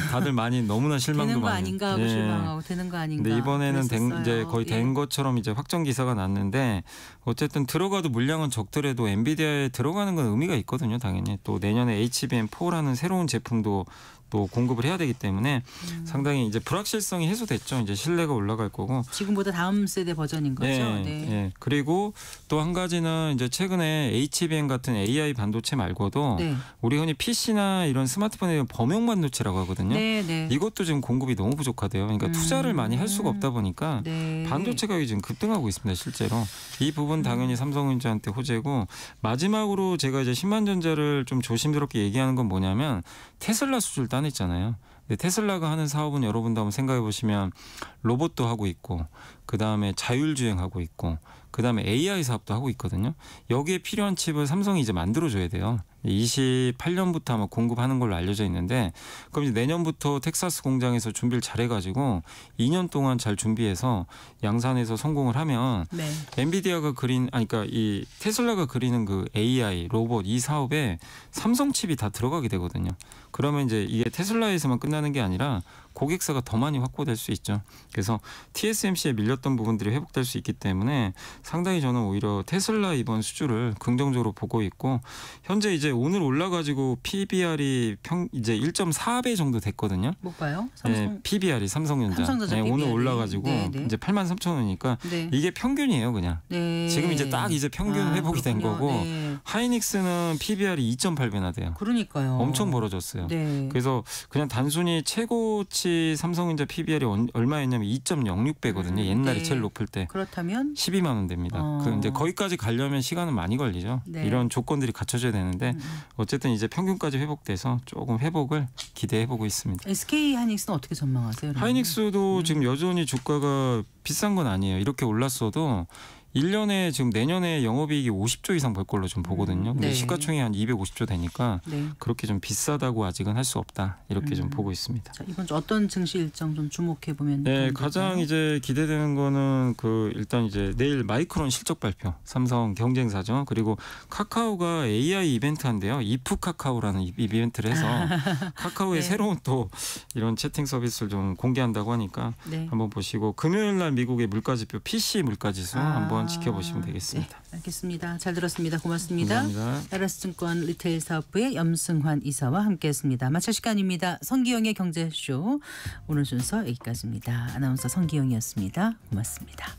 다들 많이 너무나 실망도 되는 거 많이 아닌가 하고 실망하고 되는 거 아닌가. 근데 이번에는 그랬었어요. 이제 거의 예. 된 것처럼 이제 확정 기사가 났는데 어쨌든 들어가도 물량은 적더라도 엔비디아에 들어가는 건 의미가 있거든요. 당연히 또 내년에 HBM4라는 새로운 제품도 또 공급을 해야 되기 때문에 상당히 이제 불확실성이 해소됐죠. 이제 신뢰가 올라갈 거고. 지금보다 다음 세대 버전인 거죠. 네. 네. 네. 그리고 또 한 가지는 이제 최근에 HBM 같은 AI 반도체 말고도 네. 우리 흔히 PC나 이런 스마트폰에 범용 반도체라고 하거든요. 네, 네. 이것도 지금 공급이 너무 부족하대요. 그러니까 투자를 많이 할 수가 없다 보니까 네. 반도체 가격이 지금 급등하고 있습니다. 실제로. 이 부분 당연히 삼성전자한테 호재고 마지막으로 제가 이제 10만 전자를 좀 조심스럽게 얘기하는 건 뭐냐면 테슬라 수주를 따냈잖아요. 근데 테슬라가 하는 사업은 여러분도 한번 생각해 보시면 로봇도 하고 있고 그다음에 자율주행하고 있고 그다음에 AI 사업도 하고 있거든요. 여기에 필요한 칩을 삼성이 이제 만들어줘야 돼요. 28년부터 아마 공급하는 걸로 알려져 있는데 그럼 이제 내년부터 텍사스 공장에서 준비를 잘해가지고 2년 동안 잘 준비해서 양산해서 성공을 하면 네. 엔비디아가 그러니까 이 테슬라가 그리는 그 AI 로봇 이 사업에 삼성 칩이 다 들어가게 되거든요. 그러면 이제 이게 테슬라에서만 끝나는 게 아니라 고객사가 더 많이 확보될 수 있죠. 그래서 TSMC에 밀렸던 부분들이 회복될 수 있기 때문에 상당히 저는 오히려 테슬라 이번 수주를 긍정적으로 보고 있고 현재 이제 오늘 올라가지고 PBR이 이제 1.4배 정도 됐거든요. 뭐가요? 네, PBR이 삼성전자. 삼성전자 네, 오늘 PBR 이. 올라가지고 네, 네. 이제 83,000원이니까 네. 이게 평균이에요, 그냥. 네. 지금 이제 딱 이제 평균 회복이 된 그렇군요. 거고 네. 하이닉스는 PBR이 2.8배나 돼요. 그러니까요. 엄청 벌어졌어요. 네. 그래서 그냥 단순히 최고치 삼성전자 PBR이 얼마였냐면 2.06배거든요. 옛날에 네. 제일 높을 때. 그렇다면 12만 원 됩니다. 그 이제 거기까지 가려면 시간은 많이 걸리죠. 네. 이런 조건들이 갖춰져야 되는데 어쨌든 이제 평균까지 회복돼서 조금 회복을 기대해 보고 있습니다. SK 하이닉스는 어떻게 전망하세요? 그러면? 하이닉스도 지금 여전히 주가가 비싼 건 아니에요. 이렇게 올랐어도 1년에 지금 내년에 영업이익이 50조 이상 벌 걸로 좀 보거든요. 근데 네. 시가총액이 한 250조 되니까 네. 그렇게 좀 비싸다고 아직은 할 수 없다. 이렇게 좀 보고 있습니다. 자, 이번 주 어떤 증시 일정 좀 주목해 보면 네, 가장 이제 기대되는 거는 그 일단 이제 내일 마이크론 실적 발표, 삼성 경쟁사죠. 그리고 카카오가 AI 이벤트 한대요. 이프 카카오라는 이벤트를 해서 카카오의 네. 새로운 또 이런 채팅 서비스를 좀 공개한다고 하니까 네. 한번 보시고 금요일 날 미국의 물가지표 PC 물가지수 한번 지켜보시면 되겠습니다. 네, 알겠습니다. 잘 들었습니다. 고맙습니다. 감사합니다. LS증권 리테일 사업부의 염승환 이사와 함께했습니다. 마칠 시간입니다. 성기영의 경제쇼 오늘 순서 여기까지입니다. 아나운서 성기영이었습니다. 고맙습니다.